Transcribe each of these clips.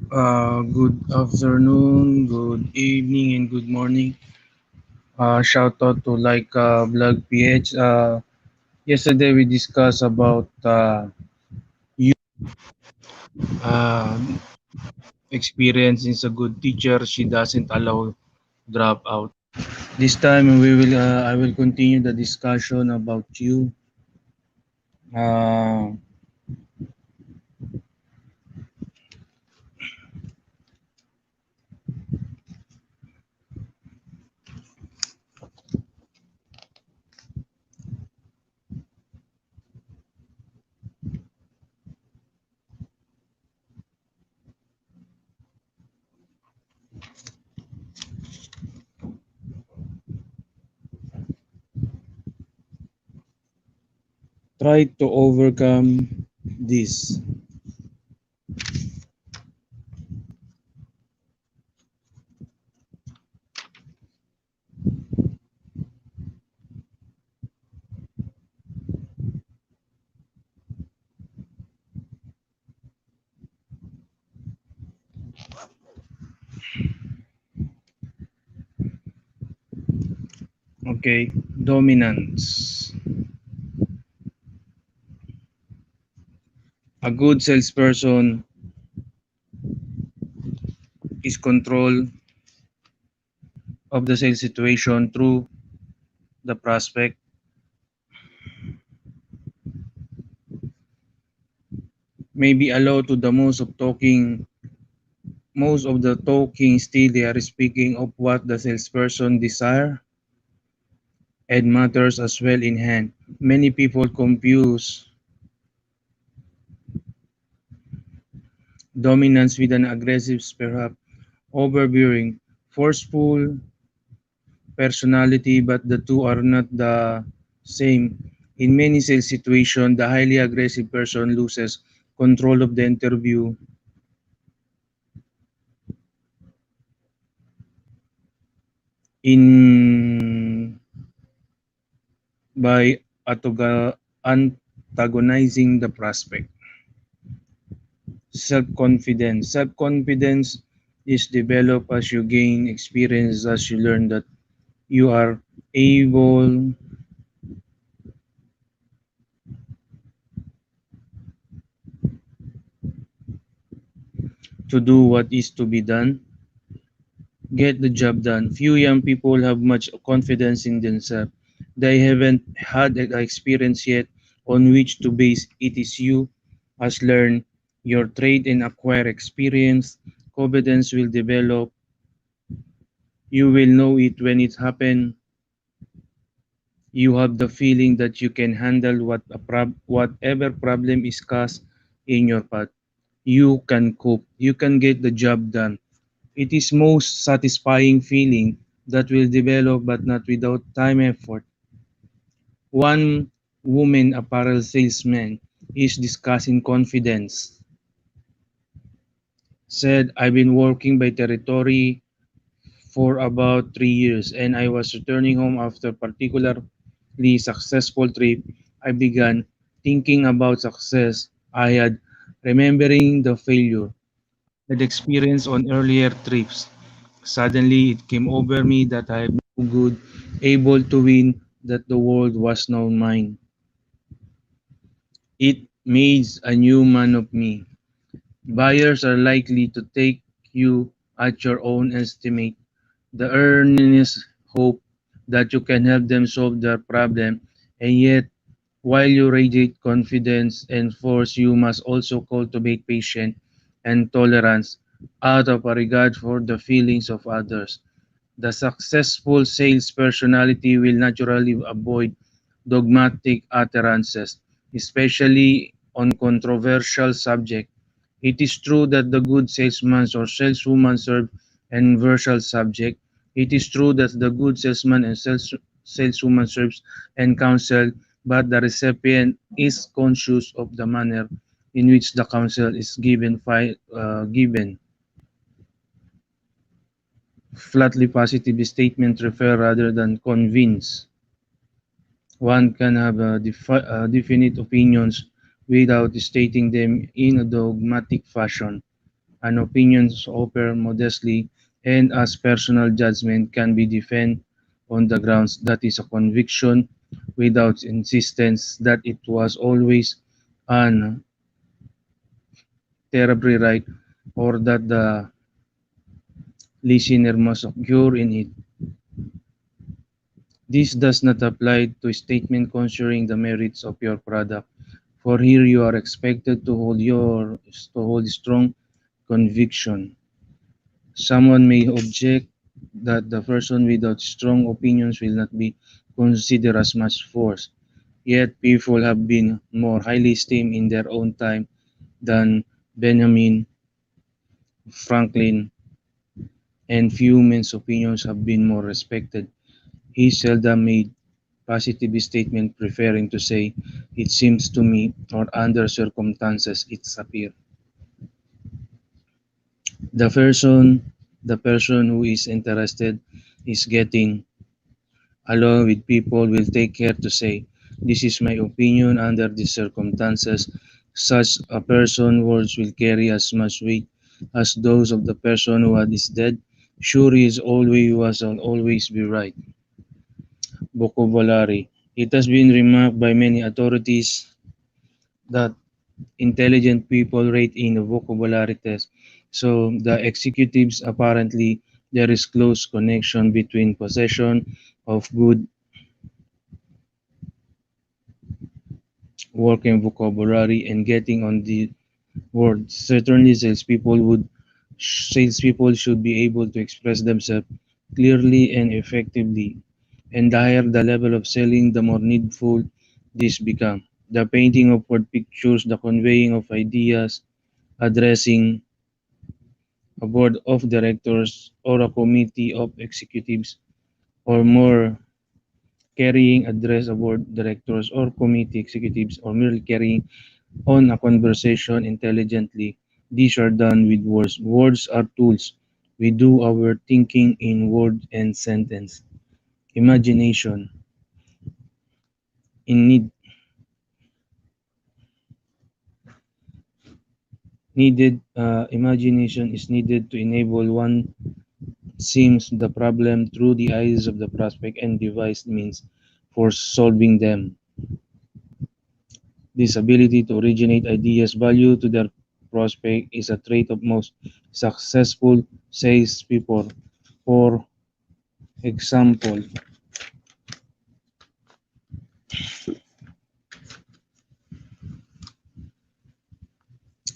Good afternoon, good evening, and good morning. Shout out to Blog PH. Yesterday we discussed about you uh, experience is a good teacher. She doesn't allow drop out. This time I will continue the discussion about you. Uh, Try to overcome this. Okay, dominance. A good salesperson is control of the sales situation through the prospect, may be allowed to the most of the talking still they are speaking of what the salesperson desire and matters as well in hand. Many people confuse dominance with an aggressive, perhaps overbearing, forceful personality, but the two are not the same. In many sales situations, the highly aggressive person loses control of the interview in by antagonizing the prospect. Self-confidence. Self-confidence is developed as you gain experience, as you learn that you are able to do what is to be done, get the job done. Few young people have much confidence in themselves. They haven't had the experience yet on which to base it. Is you as learn your trade and acquire experience. Confidence will develop. You will know it when it happens. You have the feeling that you can handle whatever problem is cast in your path. You can cope. You can get the job done. It is most satisfying feeling that will develop but not without time effort. One woman apparel salesman is discussing confidence. Said, I've been working by territory for about 3 years and I was returning home after particularly successful trip. I began thinking about success I had, remembering the failure I'd experienced on earlier trips. Suddenly it came over me that I am no good, able to win, that the world was now mine. It made a new man of me. Buyers are likely to take you at your own estimate. The earnest hope that you can help them solve their problem, and yet while you radiate confidence and force, you must also cultivate patience and tolerance out of a regard for the feelings of others. The successful sales personality will naturally avoid dogmatic utterances, especially on controversial subjects. It is true that the good salesman or saleswoman serve controversial subject. It is true that the good salesman and saleswoman serves and counsel, but the recipient is conscious of the manner in which the counsel is given. Flatly positive statement refer rather than convince. One can have definite opinions without stating them in a dogmatic fashion. An opinion offered modestly and as personal judgment can be defended on the grounds that is a conviction without insistence that it was always an terribly right or that the listener must occur in it. This does not apply to statement concerning the merits of your product, for here you are expected to hold strong conviction. Someone may object that the person without strong opinions will not be considered as much force. Yet people have been more highly esteemed in their own time than Benjamin Franklin, and few men's opinions have been more respected. He seldom made positive statement preferring to say, "It seems to me," or "Under circumstances it's appear." The person the person who is interested is getting along with people will take care to say, "This is my opinion under these circumstances." Such a person's words will carry as much weight as those of the person who is dead. Sure, he is always was and always be right. Vocabulary. It has been remarked by many authorities that intelligent people rate in a vocabulary test. So the executives apparently there is close connection between possession of good working vocabulary and getting on the word. Certainly, salespeople should be able to express themselves clearly and effectively. And the higher the level of selling, the more needful this become. The painting of word pictures, the conveying of ideas, addressing a board of directors or a committee of executives, or more carrying address a board directors or committee executives, or merely carrying on a conversation intelligently. These are done with words. Words are tools. We do our thinking in word and sentence. Imagination in need needed imagination is needed to enable one seems the problem through the eyes of the prospect and devise means for solving them. This ability to originate ideas value to their prospect is a trait of most successful salespeople. For example,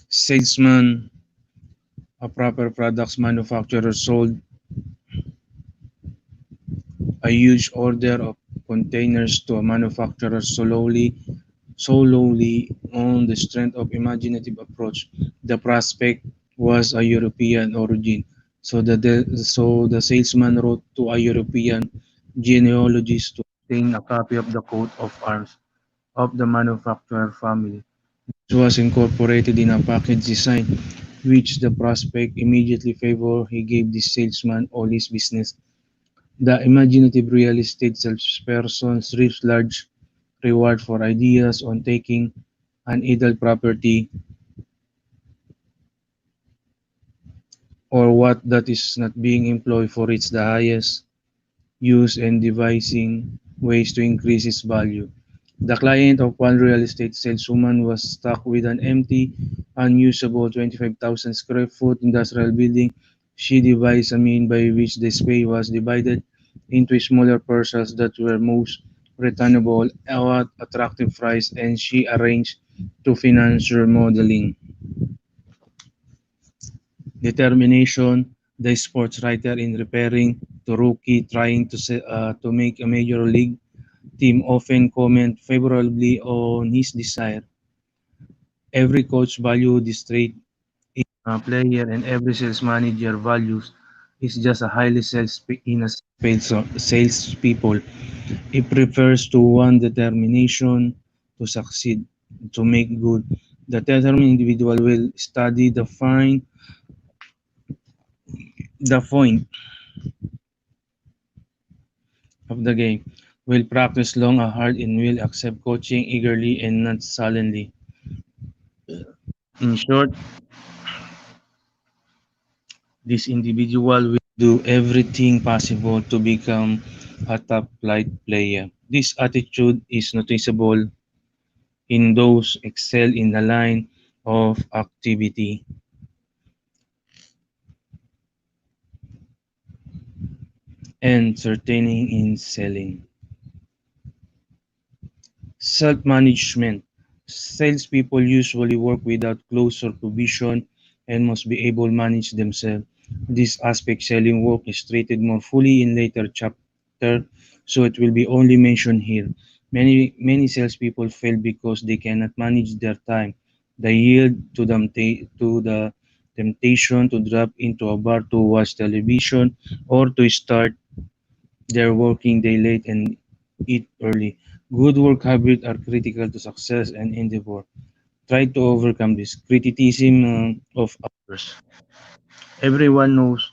salesman, a proper products manufacturer sold a huge order of containers to a manufacturer solely on the strength of imaginative approach. The prospect was a European origin, so the salesman wrote to a European genealogist to obtain a copy of the coat of arms of the manufacturer family. It was incorporated in a package design, which the prospect immediately favored. He gave this salesman all his business. The imaginative real estate salesperson reaps large reward for ideas on taking an idle property or what that is not being employed for its the highest use and devising ways to increase its value. The client of one real estate saleswoman was stuck with an empty, unusable 25,000 square foot industrial building. She devised a mean by which the space was divided into smaller parcels that were most returnable at attractive price, and she arranged to finance remodeling. Determination, the sports writer in repairing to rookie trying to make a major league team often comment favorably on his desire. Every coach values this trait in a player, and every sales manager values is just a highly salespeople. It refers to one determination to succeed, to make good. The determined individual will study the point of the game, will practice long and hard, and will accept coaching eagerly and not sullenly. In short, This individual will do everything possible to become a top flight player. This attitude is noticeable in those excel in the line of activity and certainly in selling. Self-management. Salespeople usually work without close supervision and must be able to manage themselves. This aspect selling work is treated more fully in later chapter, so it will be only mentioned here. Many salespeople fail because they cannot manage their time. They yield to the temptation to drop into a bar to watch television or to start their working day late and eat early. Good work habits are critical to success and endeavor. Try to overcome this criticism of others. Everyone knows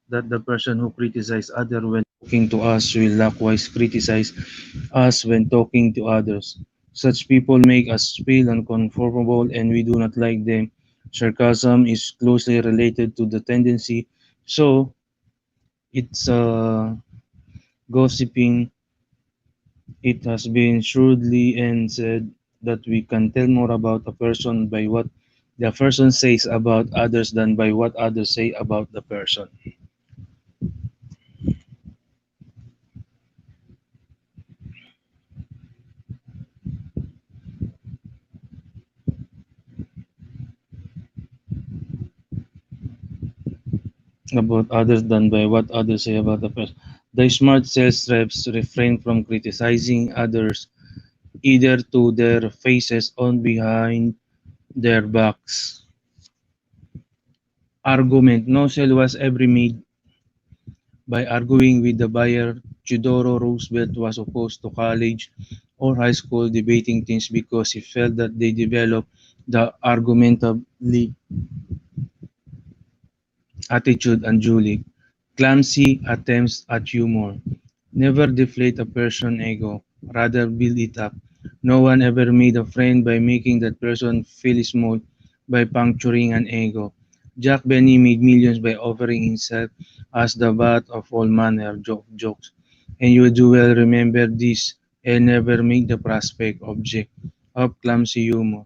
that the person who criticizes others when talking to us will likewise criticize us when talking to others. Such people make us feel uncomfortable and we do not like them. Sarcasm is closely related to the tendency, so it's gossiping. It has been shrewdly and said that we can tell more about a person by what the person says about others than by what others say about the person. About others than by what others say about the person. The smart sales reps refrain from criticizing others either to their faces or behind their backs. Argument. No sale was ever made by arguing with the buyer. Theodore Roosevelt was opposed to college or high school debating teams because he felt that they developed the argumentatively attitude unduly. Clumsy attempts at humor. Never deflate a person's ego, rather build it up. No one ever made a friend by making that person feel small by puncturing an ego. Jack Benny made millions by offering himself as the butt of all manner of jokes. And you do well remember this and never make the prospect object of clumsy humor.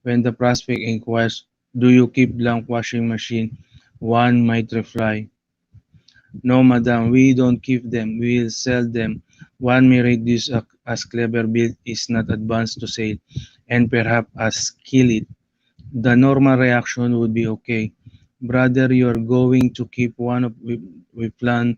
When the prospect inquires, do you keep blank washing machine? One might reply, no, madam, we don't keep them, we'll sell them. One may read this as clever build is not advanced to sale, and perhaps as kill it. The normal reaction would be okay. Brother, you're going to keep one of we plan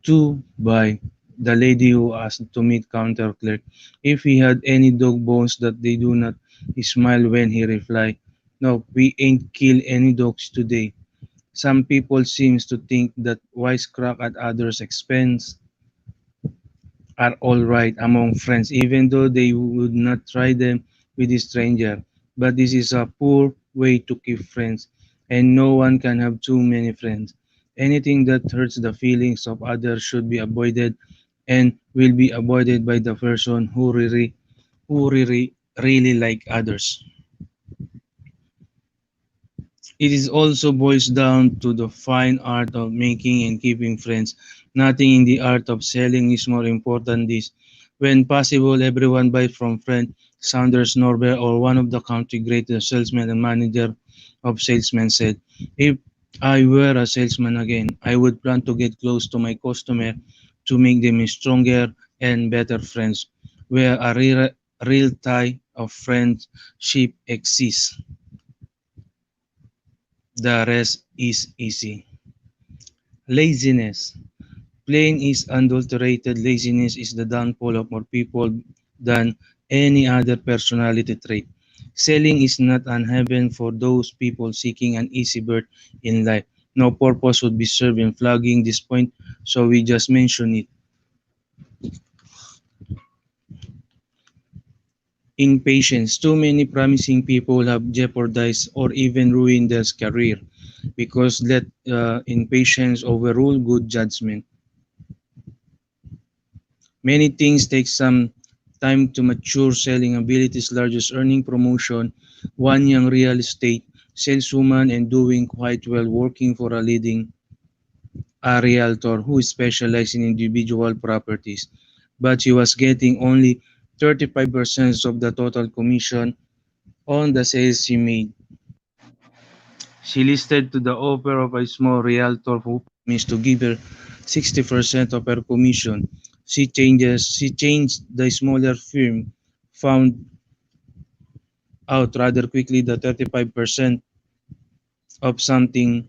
to buy. The lady who asked to meet counter clerk if he had any dog bones that they do not smile when he replied, no, we ain't kill any dogs today. Some people seem to think that wisecrack at others' expense are all right among friends, even though they would not try them with a stranger. But this is a poor way to keep friends, and no one can have too many friends. Anything that hurts the feelings of others should be avoided and will be avoided by the person who really like others. It is also boils down to the fine art of making and keeping friends. Nothing in the art of selling is more important this. When possible, everyone buys from friend Saunders Norbert or one of the country greatest salesmen and manager of salesmen said, if I were a salesman again, I would plan to get close to my customer to make them stronger and better friends, where a real tie of friendship exists. The rest is easy. Laziness. Plain is unadulterated laziness is the downfall of more people than any other personality trait. Selling is not an heaven for those people seeking an easy birth in life. No purpose would be served in flagging this point, so we just mention it. Impatience. Too many promising people have jeopardized or even ruined their career because let impatience overrule good judgment. Many things take some time to mature selling abilities, largest earning promotion, one young real estate saleswoman and doing quite well working for a leading realtor who specialized in individual properties. But she was getting only 35% of the total commission on the sales she made. She listed to the offer of a small realtor who promised to give her 60% of her commission. She changed the smaller firm, found out rather quickly that 35% of something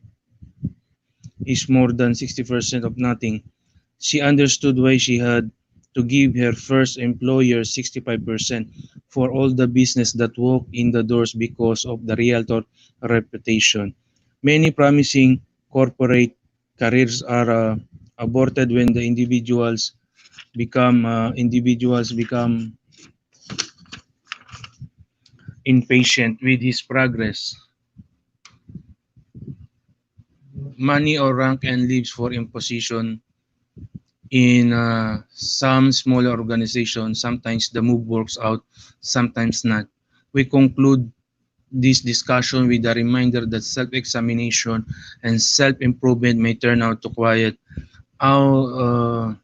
is more than 60% of nothing. She understood why she had to give her first employer 65% for all the business that walked in the doors because of the realtor reputation. Many promising corporate careers are aborted when the individuals become impatient with his progress, money or rank, and leaves for imposition. In some smaller organizations, sometimes the move works out, sometimes not. We conclude this discussion with a reminder that self-examination and self-improvement may turn out out,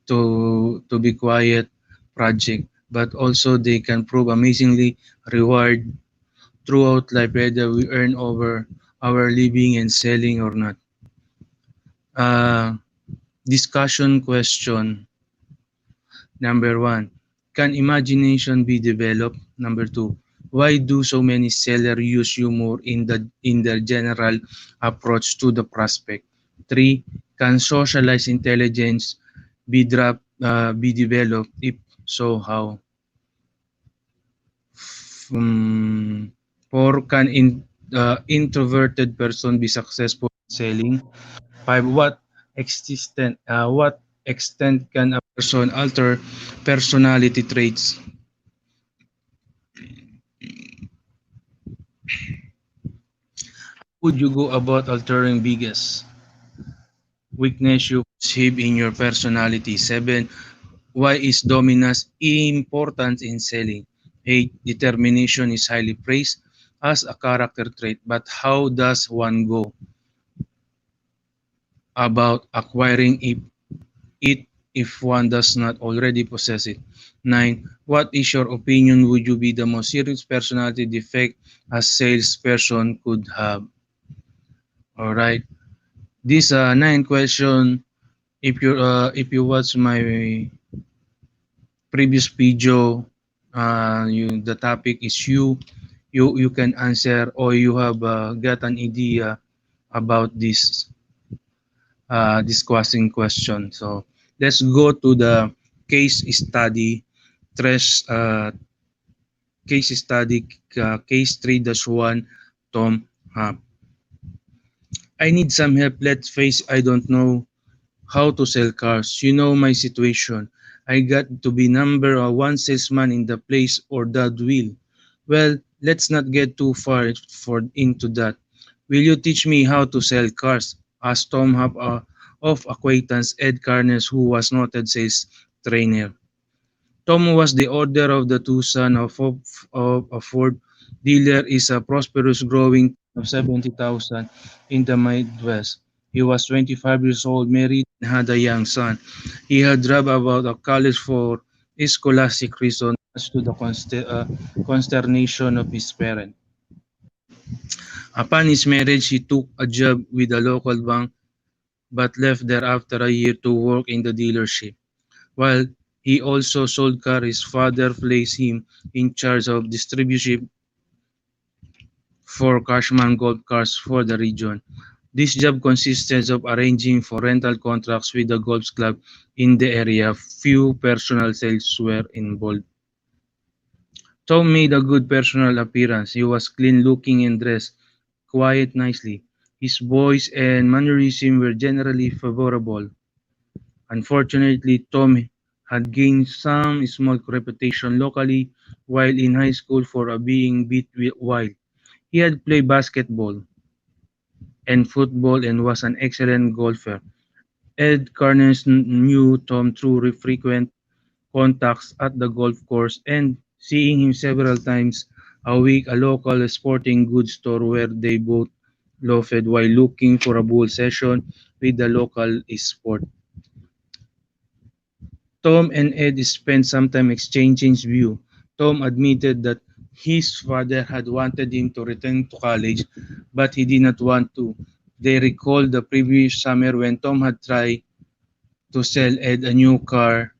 to be quiet project, but also they can prove amazingly reward throughout life, whether we earn over our living and selling or not. Uh, Discussion question number one: can imagination be developed? Number two: why do so many sellers use humor in their general approach to the prospect? Three: can socialized intelligence be developed? If so, how? Four: can introverted person be successful in selling? Five: what extent can a person alter personality traits? Would you go about altering biggest weakness you perceive in your personality? Seven: why is dominance important in selling? Eight: determination is highly praised as a character trait, but how does one go about acquiring it if one does not already possess it? Nine: what is your opinion? Would you be the most serious personality defect a salesperson could have? All right. This nine question, if you watch my previous video, the topic is you can answer or you have got an idea about this question. So let's go to the case study. Tres, uh, Case study, case 3-1, Tom Hub. I need some help. Let's face, I don't know how to sell cars. You know my situation. I got to be number one salesman in the place or that will. Well, let's not get too far into that. Will you teach me how to sell cars? Asked Tom Hub of acquaintance Ed Carnes, who was noted sales trainer. Tom was the older of the two sons of a Ford dealer is a prosperous growing of 70,000 in the Midwest. He was 25 years old, married, and had a young son. He had dropped out of college for scholastic reasons, much to the consternation of his parents. Upon his marriage, he took a job with a local bank but left there after a year to work in the dealership. While he also sold cars, his father placed him in charge of distribution for Cashman Golf Cars for the region. This job consisted of arranging for rental contracts with the golf club in the area. Few personal sales were involved. Tom made a good personal appearance. He was clean looking and dressed quite nicely. His voice and mannerism were generally favorable. Unfortunately, Tom had gained some small reputation locally while in high school for being bit wild. He had played basketball and football and was an excellent golfer. Ed Carnes knew Tom through frequent contacts at the golf course and seeing him several times a week a local sporting goods store where they both loafed while looking for a bull session with the local sport. Tom and Ed spent some time exchanging views. Tom admitted that his father had wanted him to return to college, but he did not want to. They recalled the previous summer when Tom had tried to sell Ed a new car.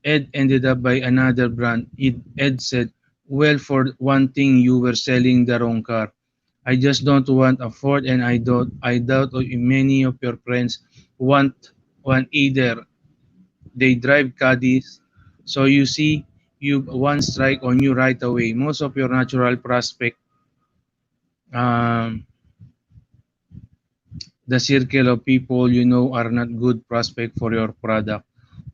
Ed ended up by another brand. Ed said, "Well, for one thing, you were selling the wrong car. I just don't want a Ford, and I doubt many of your friends want one either. They drive Caddies. So you see, you one strike on you right away. Most of your natural prospect, um, the circle of people you know are not good prospect for your product.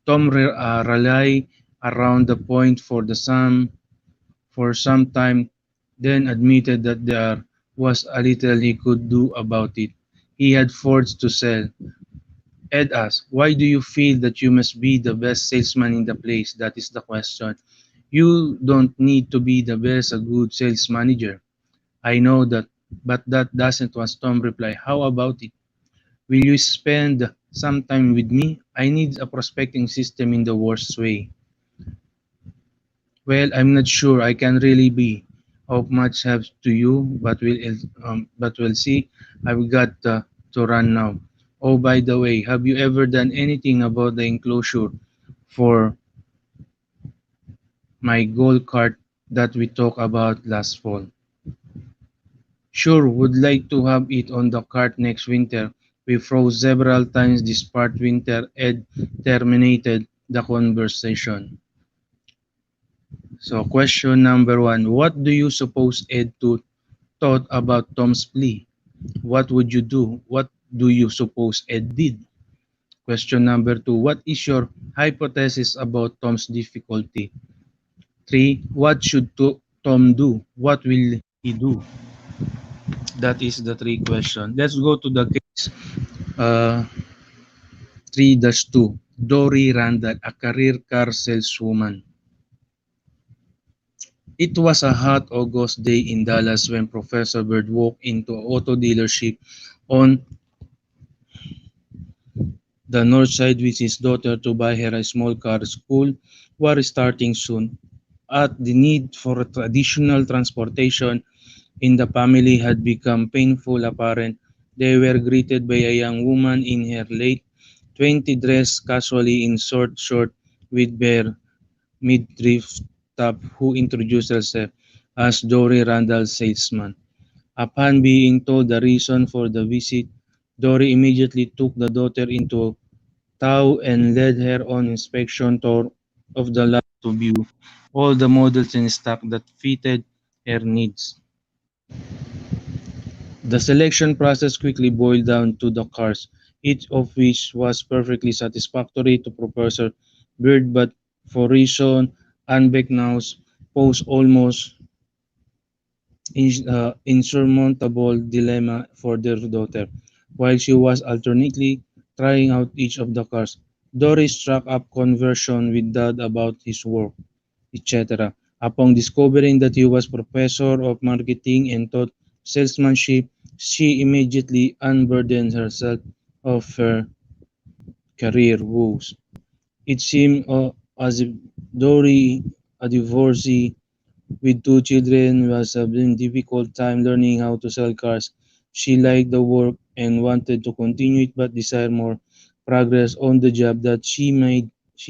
Tom rally around the point for some time, then admitted that there was a little he could do about it. He had Fords to sell. Ed asked, "Why do you feel that you must be the best salesman in the place?" That is the question. You don't need to be the best a good sales manager. I know that, but that doesn't was Tom replied. How about it? Will you spend some time with me? I need a prospecting system in the worst way. Well, I'm not sure I can really be of much help to you, but we'll see. I've got to run now. Oh, by the way, have you ever done anything about the enclosure for my gold cart that we talked about last fall? Sure, would like to have it on the cart next winter. We froze several times this past winter. Ed terminated the conversation. So, question number one: what do you suppose thought about Tom's plea? What would you do? What do you suppose Ed did? Question number two: what is your hypothesis about Tom's difficulty? Three: what should Tom do? What will he do? That is the three questions. Let's go to the case. Uh, 3-2. Dory Randall, a career car saleswoman. It was a hot August day in Dallas when Professor Bird walked into an auto dealership on the north side with his daughter to buy her a small car. School was starting soon. At the need for traditional transportation in the family had become painful apparent. They were greeted by a young woman in her late 20s dressed casually in short short with bare midriff top who introduced herself as Dory Randall's salesman. Upon being told the reason for the visit, Dory immediately took the daughter into tow and led her on inspection tour of the lot to view all the models in stock that fitted her needs. The selection process quickly boiled down to the cars, each of which was perfectly satisfactory to Professor Bird, but for reason unbeknownst posed almost insurmountable dilemma for their daughter. While she was alternately trying out each of the cars, Doris struck up conversation with Dad about his work, etc. Upon discovering that he was professor of marketing and taught salesmanship, she immediately unburdened herself of her career woes. It seemed as if Dory, a divorcee with two children, was having a difficult time learning how to sell cars. She liked the work and wanted to continue it but desired more progress on the job that she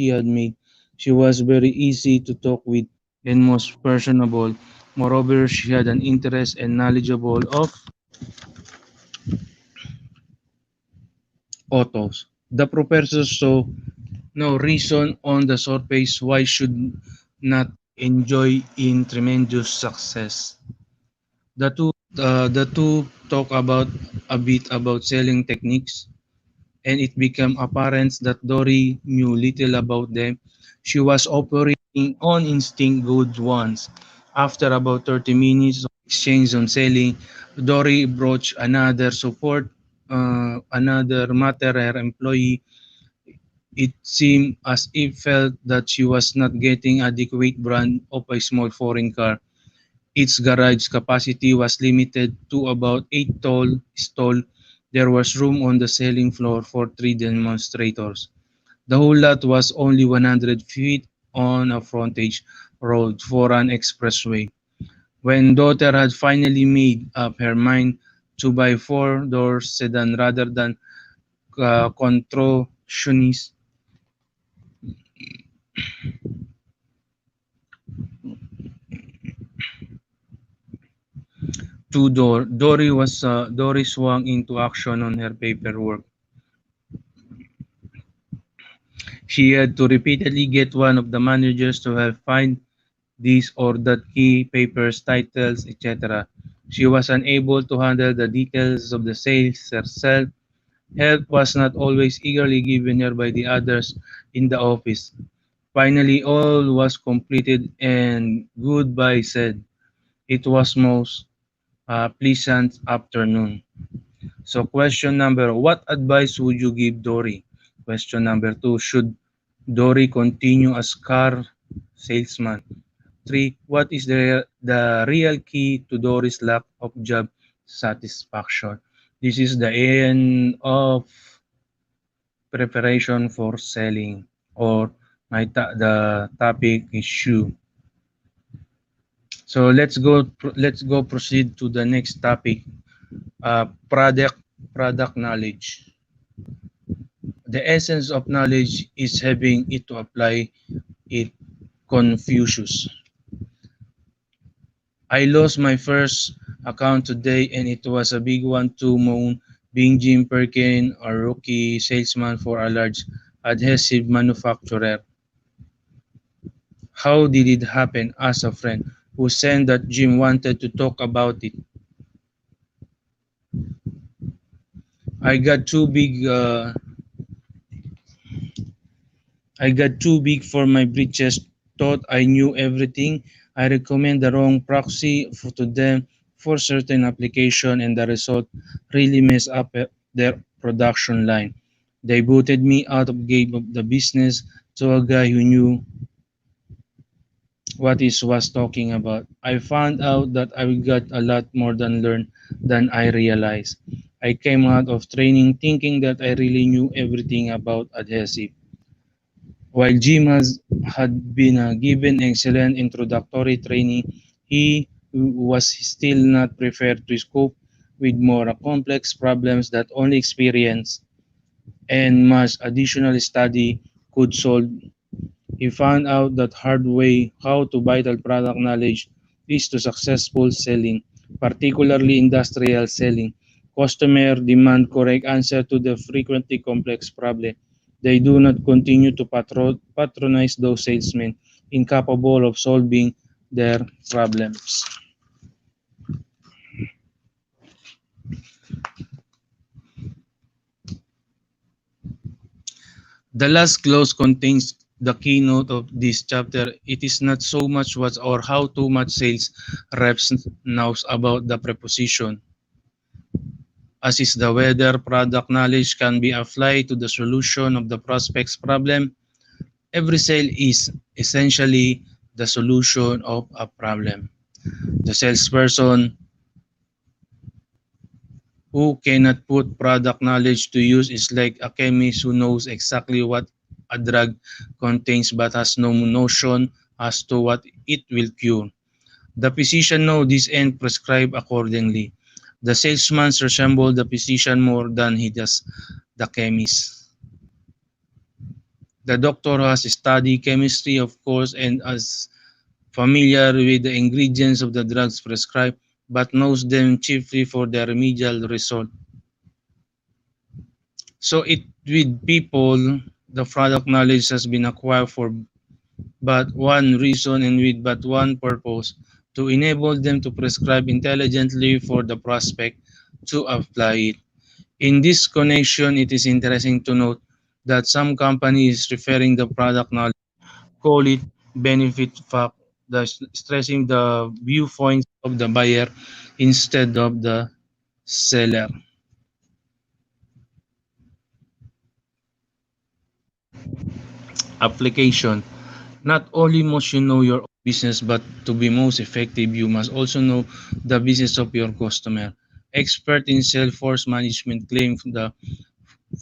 had made. She was very easy to talk with and most personable. Moreover, she had an interest and knowledgeable of autos. The professor saw no reason on the surface why should not enjoy in tremendous success. The two talk about a bit about selling techniques, and it became apparent that Dory knew little about them. She was operating on instinct good once. After about 30 minutes of exchange on selling, Dory broached another matter her employee. It seemed as if felt that she was not getting adequate brand of a small foreign car. Its garage capacity was limited to about 8 tall stall. There was room on the selling floor for 3 demonstrators. The whole lot was only 100 feet on a frontage road for an expressway. When daughter had finally made up her mind to buy four-door sedan rather than contortionist two-door, Dory swung into action on her paperwork. She had to repeatedly get one of the managers to help find this or that key papers, titles, etc. She was unable to handle the details of the sales herself. Help was not always eagerly given her by the others in the office. Finally, all was completed and goodbye said. It was most pleasant afternoon. So question number, what advice would you give Dory? Question number two, should Dory continue as car salesman? Three, what is the real key to Dory's lack of job satisfaction? This is the end of preparation for selling, or the topic is shoe. So let's go proceed to the next topic, product knowledge. The essence of knowledge is having it to apply it. Confucius. I lost my first account today and it was a big one too, moan, being Jim Perkin, a rookie salesman for a large adhesive manufacturer. How did it happen? Asked a friend who said that Jim wanted to talk about it. I got too big. I got too big for my britches. Thought I knew everything. I recommend the wrong proxy to them for certain application, and the result really messed up their production line. They booted me out of gave up the business to a guy who knew what he was talking about. I found out that I got a lot more than learned than I realized. I came out of training thinking that I really knew everything about adhesive. While Jim had been given excellent introductory training, he was still not prepared to cope with more complex problems that only experience and much additional study could solve. He found out that hard way how to vital product knowledge is to successful selling, particularly industrial selling. Customer demand correct answer to the frequently complex problem. They do not continue to patronize those salesmen incapable of solving their problems. The last clause contains the keynote of this chapter. It is not so much what or how too much sales reps knows about the preposition, as is the whether product knowledge can be applied to the solution of the prospect's problem. Every sale is essentially the solution of a problem. The salesperson who cannot put product knowledge to use is like a chemist who knows exactly what a drug contains but has no notion as to what it will cure. The physician knows this and prescribe accordingly. The salesman resembles the physician more than he does the chemist. The doctor has studied chemistry, of course, and is familiar with the ingredients of the drugs prescribed, but knows them chiefly for their remedial result. So it with people, the product knowledge has been acquired for but one reason and with but one purpose, to enable them to prescribe intelligently for the prospect to apply it. In this connection, it is interesting to note that some companies referring the product knowledge call it benefit fact, thus stressing the viewpoints of the buyer instead of the seller. Application. Not only must you know your business, but to be most effective, you must also know the business of your customer. Expert in Salesforce management claim the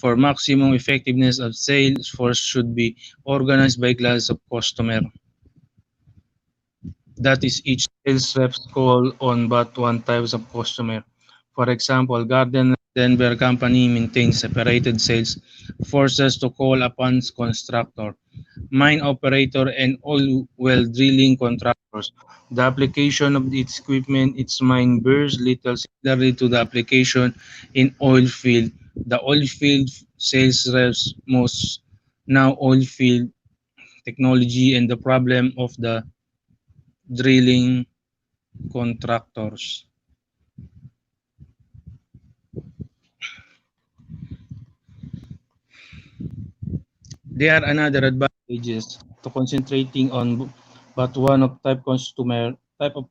for maximum effectiveness of Salesforce should be organized by class of customer. That is, each sales reps call on but one type of customer. For example, Garden Denver Company maintains separated sales forces to call upon constructor, mine operator, and oil well drilling contractors. The application of its equipment its mine bears little similarity to the application in oil field. The oil field sales reps most now oil field technology and the problem of the drilling contractors. There are another advantages to concentrating on but one of type of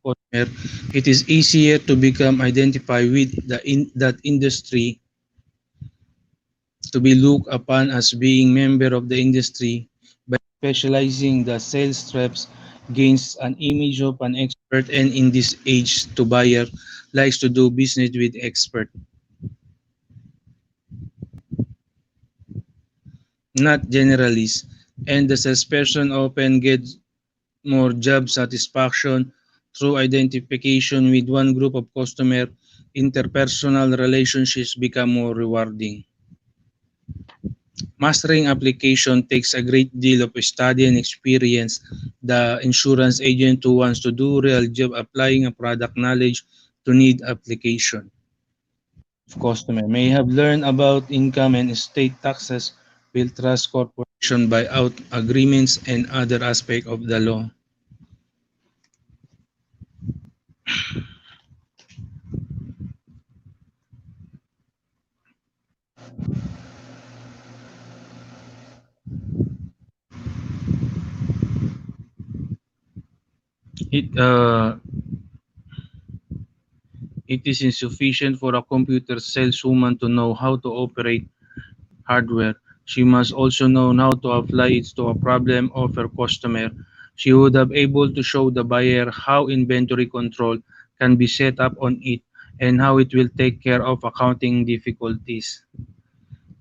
customer. It is easier to become identified with that industry to be looked upon as being member of the industry by specializing the sales reps gains an image of an expert and in this age to buyer likes to do business with expert, not generalists. And the salesperson often gets more job satisfaction through identification with one group of customer. Interpersonal relationships become more rewarding. Mastering application takes a great deal of study and experience. The insurance agent who wants to do real job applying a product knowledge to need application. Customer may have learned about income and estate taxes, will trust corporation by out agreements and other aspect of the law. It it is insufficient for a computer saleswoman to know how to operate hardware. She must also know how to apply it to a problem of her customer. She would have able to show the buyer how inventory control can be set up on it and how it will take care of accounting difficulties.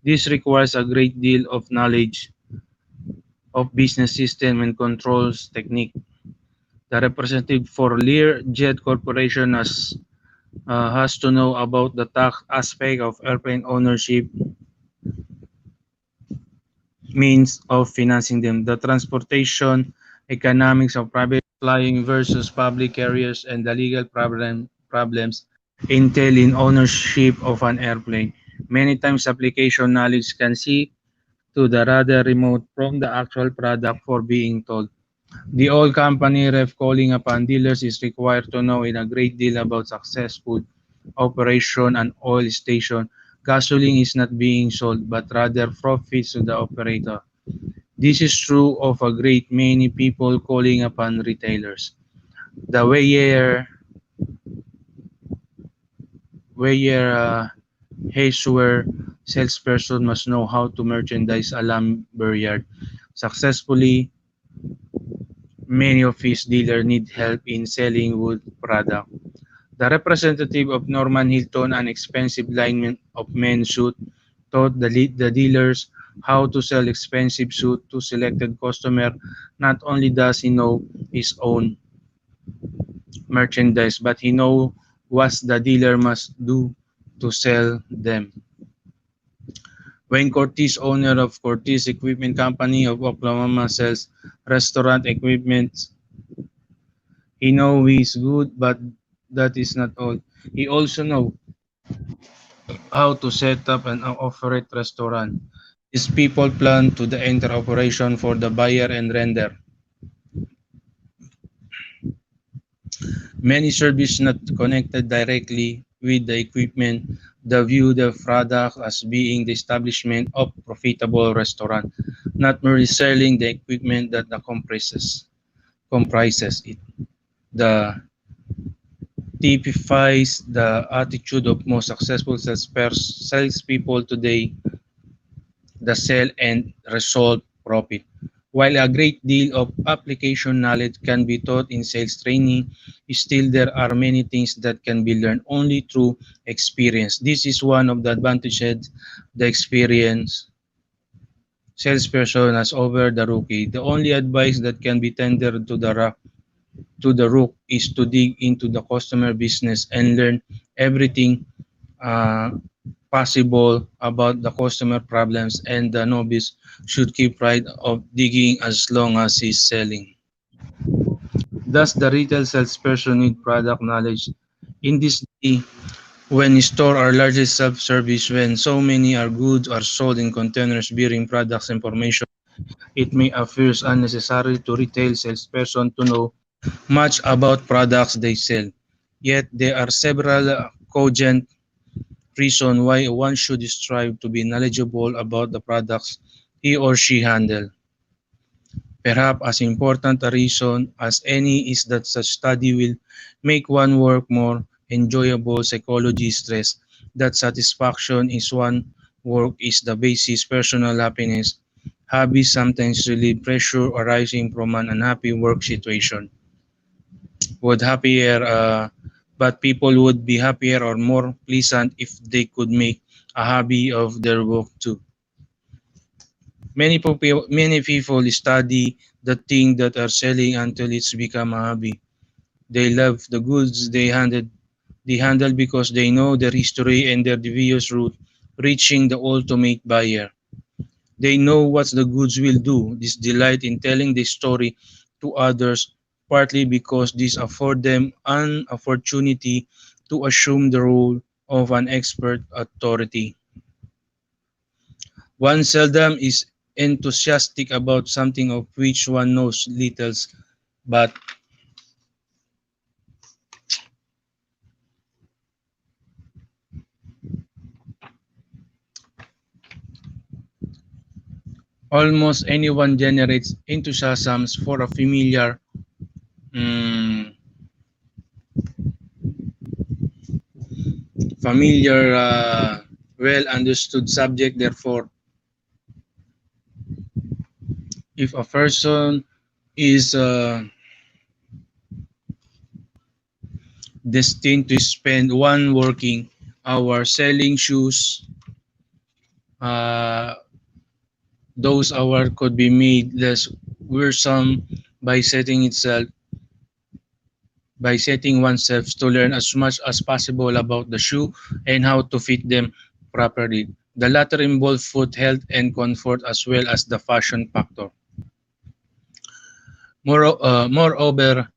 This requires a great deal of knowledge of business system and controls technique. The representative for Learjet Corporation has to know about the tax aspect of airplane ownership, means of financing them, the transportation economics of private flying versus public carriers, and the legal problems entail in ownership of an airplane. Many times application knowledge can see to the rather remote from the actual product for being told. The oil company ref calling upon dealers is required to know in a great deal about successful operation and oil station. Gasoline is not being sold, but rather profits to the operator. This is true of a great many people calling upon retailers. The Weyer Hayswear salesperson must know how to merchandise a lumber yard. Successfully, many of his dealers need help in selling wood product. The representative of Norman Hilton, an expensive line of men's suit, taught the dealers how to sell expensive suit to selected customer. Not only does he know his own merchandise, but he knows what the dealer must do to sell them. Wayne Cortez, owner of Cortez Equipment Company of Oklahoma, sells restaurant equipment. He knows he's good, but that is not all. He also knows how to set up and operate restaurant. These people plan to the enter operation for the buyer and render. Many services not connected directly with the equipment that view the product as being the establishment of profitable restaurant, not merely selling the equipment that comprises it. The typifies the attitude of most successful salespeople today, the sell and result profit. While a great deal of application knowledge can be taught in sales training, still there are many things that can be learned only through experience. This is one of the advantages the experienced salesperson has over the rookie. The only advice that can be tendered to the rook is to dig into the customer business and learn everything uh, possible about the customer problems, and the novice should keep right of digging as long as he's selling. Does the retail salesperson need product knowledge? In this day, when stores are largely self-service, when so many are goods are sold in containers bearing products information, it may appear unnecessary to retail salesperson to know much about products they sell. Yet there are several cogent reasons why one should strive to be knowledgeable about the products he or she handles. Perhaps as important a reason as any is that such study will make one work more enjoyable. Psychology stress that satisfaction is one work is the basis personal happiness. Hobbies sometimes relieve pressure arising from an unhappy work situation. Would happier, but people would be happier or more pleasant if they could make a hobby of their work too. Many people study the thing that are selling until it's become a hobby. They love the goods they handle because they know their history and their devious route reaching the ultimate buyer. They know what the goods will do. This delight in telling the story to others, partly because this afford them an opportunity to assume the role of an expert authority. One seldom is enthusiastic about something of which one knows little, but almost anyone generates enthusiasms for a mm, familiar, well understood subject. Therefore, if a person is destined to spend one working hour selling shoes, uh, those hours could be made less wearisome by setting oneself to learn as much as possible about the shoe and how to fit them properly. The latter involve foot health and comfort as well as the fashion factor. Moreover,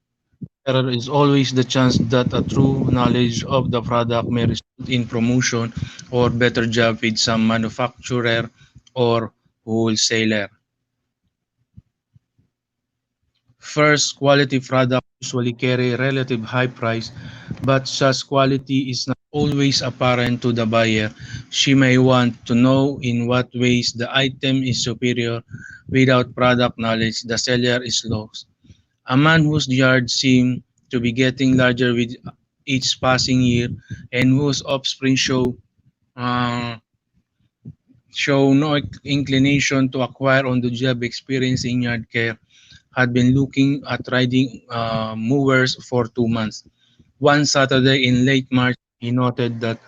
there is always the chance that a true knowledge of the product may result in promotion or better job with some manufacturer or wholesaler. First, quality products usually carry relative high price, but such quality is not always apparent to the buyer. She may want to know in what ways the item is superior. Without product knowledge, the seller is lost. A man whose yard seems to be getting larger with each passing year and whose offspring uh, show no inclination to acquire on-the-job experience in yard care had been looking at riding mowers for 2 months. One Saturday in late March, he noted that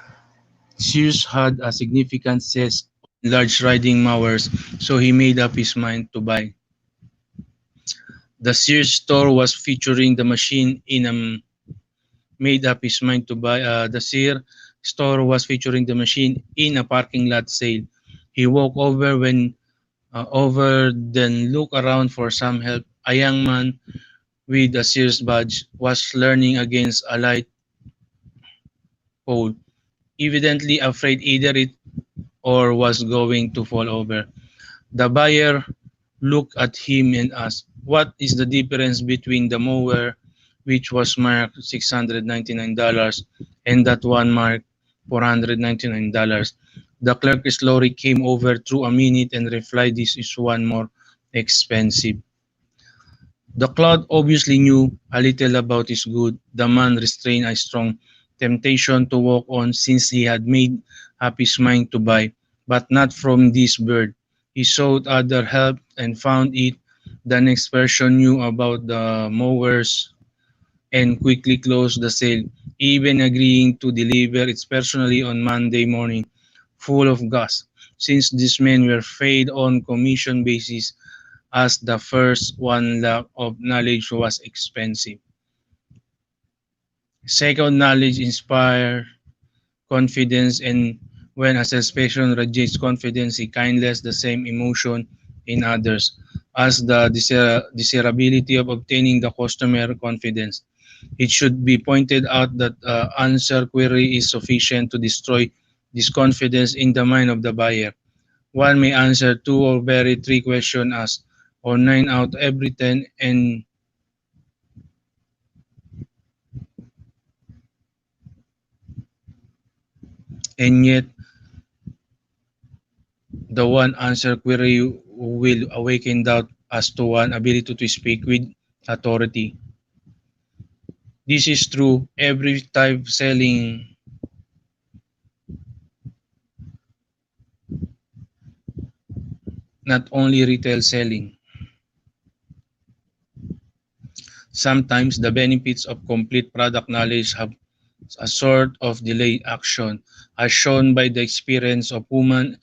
Sears had a significant sales on large riding mowers, so he made up his mind to buy. The Sears store was featuring the machine in a made up his mind to buy. The Sears store was featuring the machine in a parking lot sale. He walked over, then looked around for some help. A young man with a Sears badge was leaning against a light pole, evidently afraid either it or was going to fall over. The buyer looked at him and asked, "What is the difference between the mower, which was marked $699, and that one marked $499? The clerk slowly came over through a minute and replied, "This is one more expensive." The cloud obviously knew a little about his good. The man restrained a strong temptation to walk on since he had made up his mind to buy, but not from this bird. He sought other help and found it The next person knew about the mowers and quickly closed the sale, even agreeing to deliver it personally on Monday morning, full of gas. Since these men were paid on commission basis, as the first one lack of knowledge was expensive. Second, knowledge inspire confidence, and when a salesperson radiates confidence, he kindles the same emotion in others as the desirability of obtaining the customer confidence. It should be pointed out that answer query is sufficient to destroy this confidence in the mind of the buyer. One may answer two or very three questions as or 9 out of every 10, and yet the one answer query will awaken doubt as to one ability to speak with authority. This is true every type selling, not only retail selling. Sometimes the benefits of complete product knowledge have a sort of delayed action, as shown by the experience of woman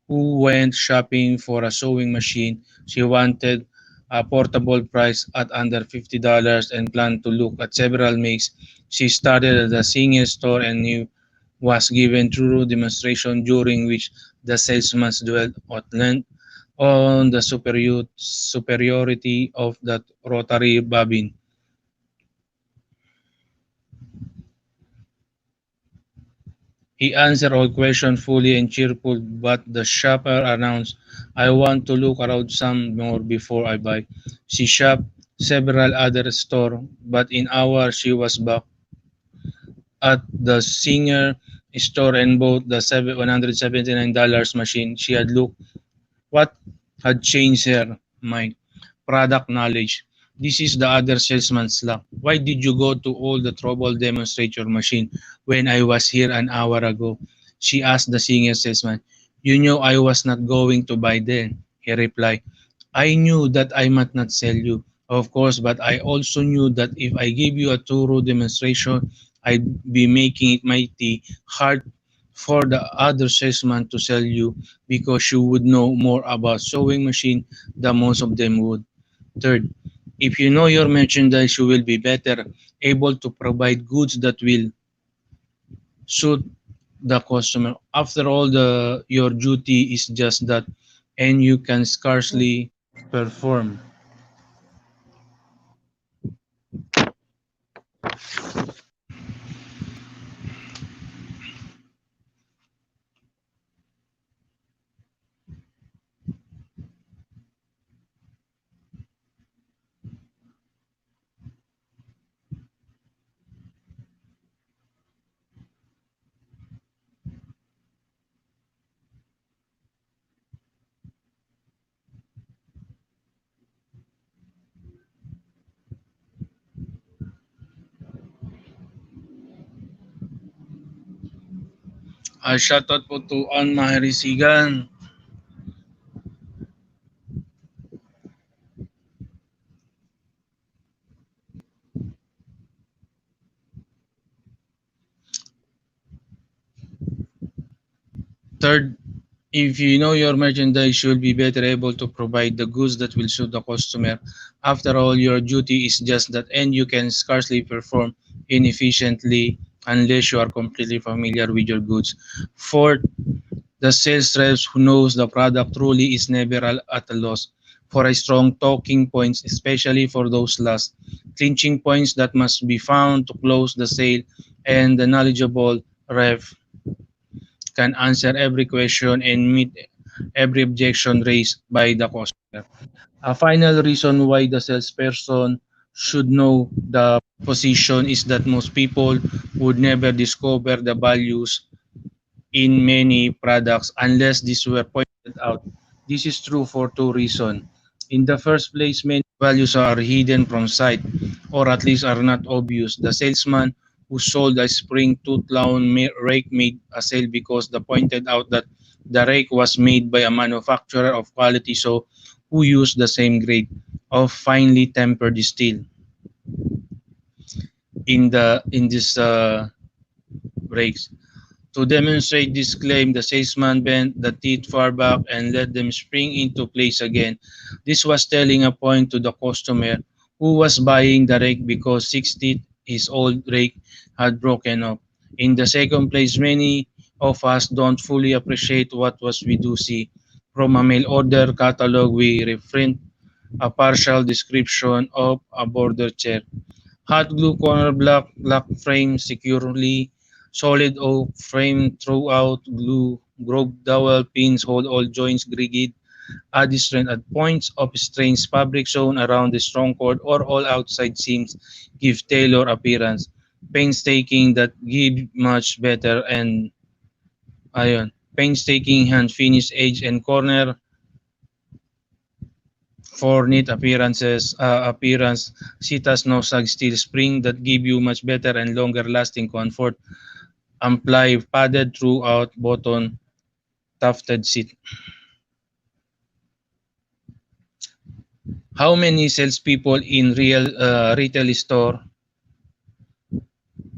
who went shopping for a sewing machine. She wanted a portable price at under $50 and planned to look at several makes. She started at the single store and was given thorough demonstration during which the salesman dwelt at length on the superiority of the rotary bobbin. He answered all questions fully and cheerful, but the shopper announced, I want to look around some more before I buy. She shopped several other stores, but in hours she was back at the Singer store and bought the $179 machine she had looked. What had changed her mind? Product knowledge. This is the other salesman's luck. Why did you go to all the trouble demonstrate your machine when I was here an hour ago? She asked the senior salesman. You knew I was not going to buy then, he replied. I knew that I might not sell you, of course, but I also knew that if I gave you a thorough demonstration, I'd be making it mighty hard for the other salesman to sell you because you would know more about sewing machine than most of them would. Third, if you know your merchandise, you will be better able to provide goods that will suit the customer. After all, your duty is just that, and you can scarcely perform. Shoutout po to Ann Maharisigan. Third, if you know your merchandise, you'll be better able to provide the goods that will suit the customer. After all, your duty is just that, and you can scarcely perform inefficiently unless you are completely familiar with your goods. Fourth, the sales reps who knows the product truly is never at a loss for a strong talking points, especially for those last clinching points that must be found to close the sale, and the knowledgeable rep can answer every question and meet every objection raised by the customer. A final reason why the salesperson should know the position is that most people would never discover the values in many products unless these were pointed out. This is true for two reasons. In the first place, many values are hidden from sight or at least are not obvious. The salesman who sold a spring tooth lawn rake made a sale because they pointed out that the rake was made by a manufacturer of quality, so who use the same grade of finely tempered steel in this brakes. To demonstrate this claim, the salesman bent the teeth far back and let them spring into place again. This was telling a point to the customer who was buying the rake because 6 teeth his old rake had broken off. In the second place, many of us don't fully appreciate what was we do see. From a mail order catalog, we reprint a partial description of a border chair. Hot glue corner block, lock frame securely, solid oak frame throughout, glue, groove dowel pins hold all joints rigid, add strength at points of strange fabric sewn around the strong cord or all outside seams give tailor appearance. Painstaking that give much better and painstaking hand finish edge and corner for neat appearance, Sita's no sag steel spring that give you much better and longer lasting comfort. Amply padded throughout button tufted seat. How many salespeople in retail store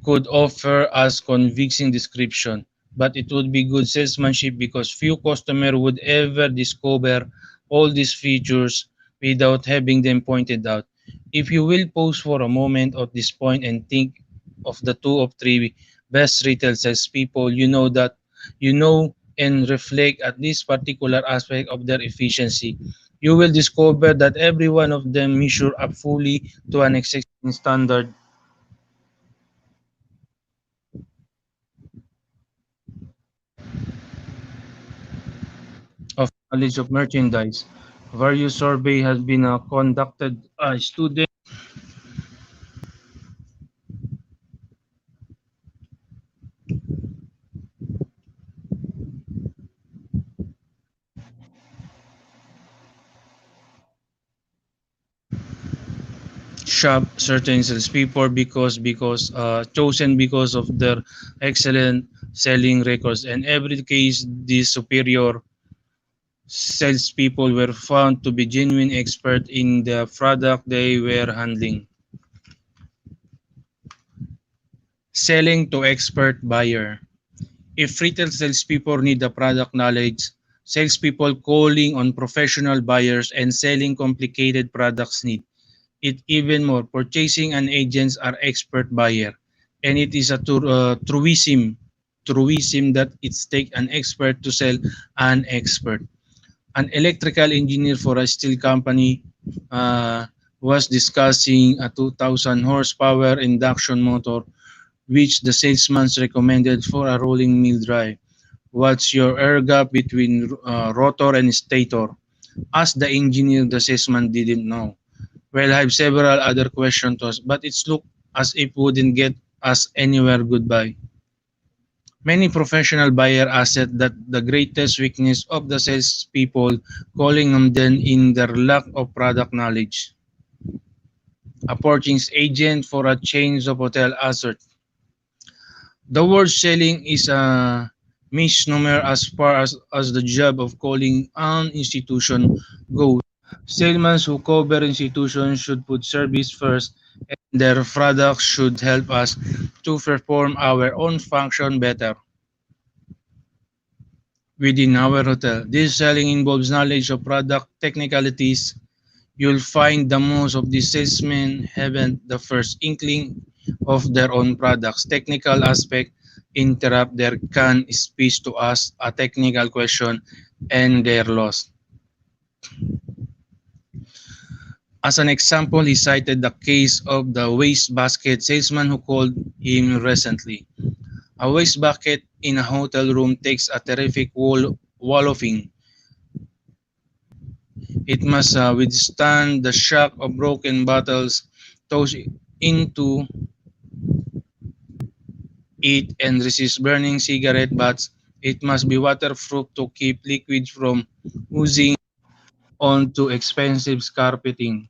could offer us convincing description, but it would be good salesmanship because few customers would ever discover all these features without having them pointed out. If you will pause for a moment at this point and think of the two or three best retail salespeople you know and reflect at this particular aspect of their efficiency, you will discover that every one of them measure up fully to an existing standard of knowledge of merchandise. Various survey has been conducted student shop certain salespeople because chosen because of their excellent selling records. In every case, these superior salespeople were found to be genuine experts in the product they were handling. Selling to expert buyer. If retail salespeople need the product knowledge, salespeople calling on professional buyers and selling complicated products need it even more. Purchasing and agents are expert buyer, and it is a truism that it takes an expert to sell an expert. An electrical engineer for a steel company uh, was discussing a 2,000 horsepower induction motor which the salesman recommended for a rolling mill drive. What's your air gap between rotor and stator? Asked the engineer. The salesman didn't know. Well, I have several other questions, but it's look as if wouldn't get us anywhere. Goodbye. Many professional buyer asset that the greatest weakness of the salespeople calling on them in their lack of product knowledge. A purchase agent for a chain of hotel assert. The word selling is a misnomer as far as the job of calling an institution goes. Salesmen who cover institutions should put service first and their products should help us to perform our own function better within our hotel. This selling involves knowledge of product technicalities. You'll find the most of these salesmen haven't the first inkling of their own products. Technical aspect interrupt their canned speech to ask a technical question and they're lost. As an example, he cited the case of the wastebasket salesman who called him recently. A wastebasket in a hotel room takes a terrific wallowing. It must withstand the shock of broken bottles tossed into it and resist burning cigarette butts. It must be waterproof to keep liquid from oozing onto expensive carpeting.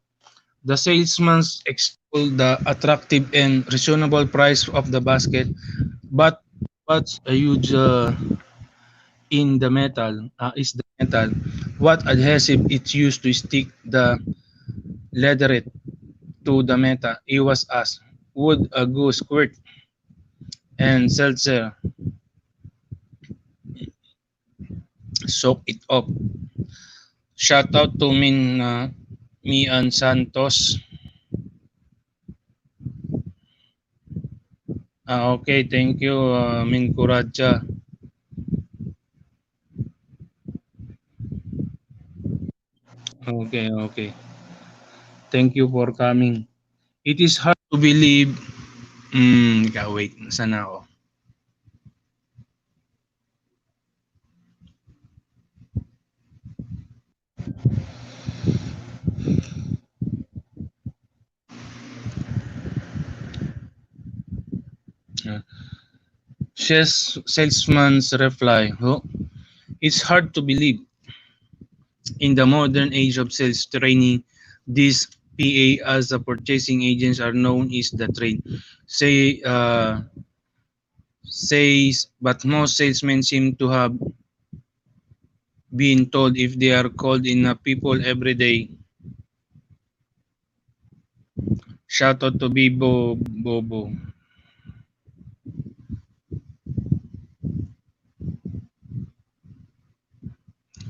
The salesman extolled the attractive and reasonable price of the basket, but what's a huge in the metal is the metal. What adhesive it used to stick the leatherette to the metal? It was asked. Would a goose squirt and seltzer soak it up? Shout out to Mian Santos. Okay, thank you, Min Kuraja. Okay, okay. Thank you for coming. It is hard to believe. Wait, saan na ako? Uh, Salesman's reply. Oh, it's hard to believe. In the modern age of sales training, these PA as a purchasing agents are known as the trade. Say, says, but most salesmen seem to have been told if they are called in people every day. Shout out to Bibo Bobo.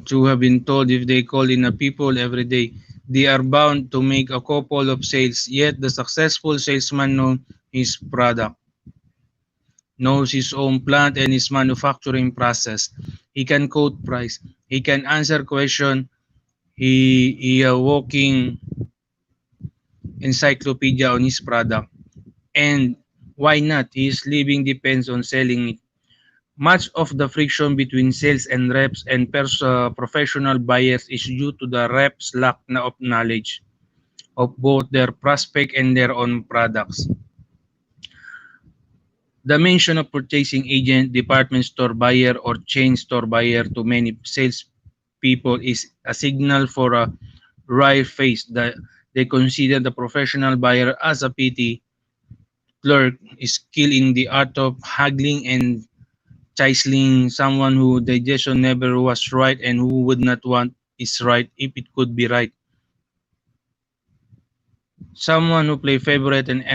To have been told if they call in people every day, they are bound to make a couple of sales. Yet the successful salesman knows his product, knows his own plant and his manufacturing process. He can quote price. He can answer question. He a walking encyclopedia on his product. And why not? His living depends on selling it. Much of the friction between sales and reps and professional buyers is due to the reps' lack of knowledge of both their prospect and their own products. The mention of purchasing agent, department store buyer, or chain store buyer to many sales people is a signal for a wry face that they consider the professional buyer as a petty clerk skilled in the art of haggling and chiseling, someone who digestion never was right and who would not want is right if it could be right. Someone who play favorite and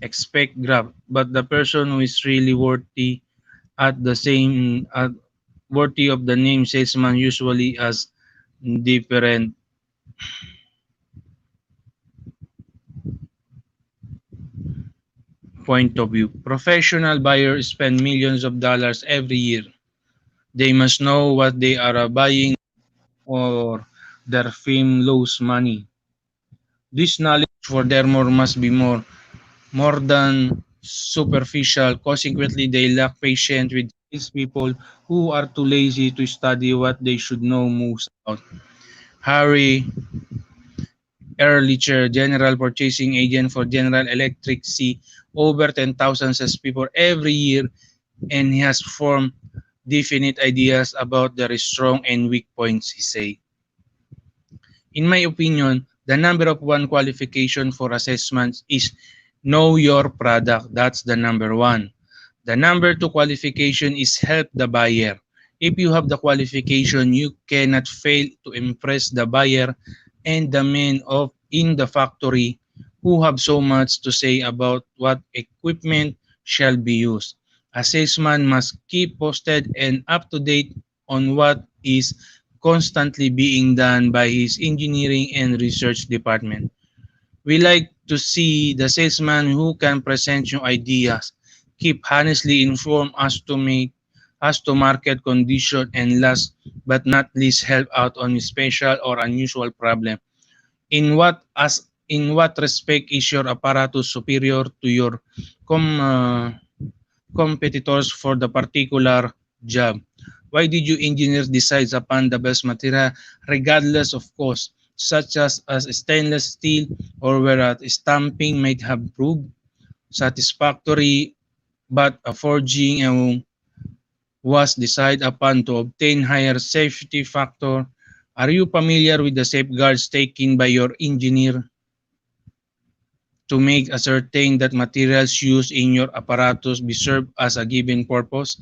expect grab, but the person who is really worthy at the same worthy of the name salesman usually has different point of view. Professional buyers spend millions of dollars every year. They must know what they are buying or their firm lose money. This knowledge furthermore must be more than superficial. Consequently, they lack patience with these people who are too lazy to study what they should know most about. Harry Ehrlicher, General Purchasing Agent for General Electric, see over 10,000 salespeople every year, and he has formed definite ideas about their strong and weak points, he say. In my opinion, the number of one qualification for assessments is know your product. That's the number one. The number two qualification is help the buyer. If you have the qualification, you cannot fail to impress the buyer and the men of in the factory who have so much to say about what equipment shall be used. A salesman must keep posted and up to date on what is constantly being done by his engineering and research department. We like to see the salesman who can present new ideas, keep honestly informed as to market condition, and last but not least help out on special or unusual problem. In what respect is your apparatus superior to your com, uh, competitors for the particular job? Why did you engineers decide upon the best material regardless of cost, such as stainless steel or where stamping might have proved satisfactory but a forging was decided upon to obtain higher safety factor? Are you familiar with the safeguards taken by your engineer to make ascertain that materials used in your apparatus be served as a given purpose?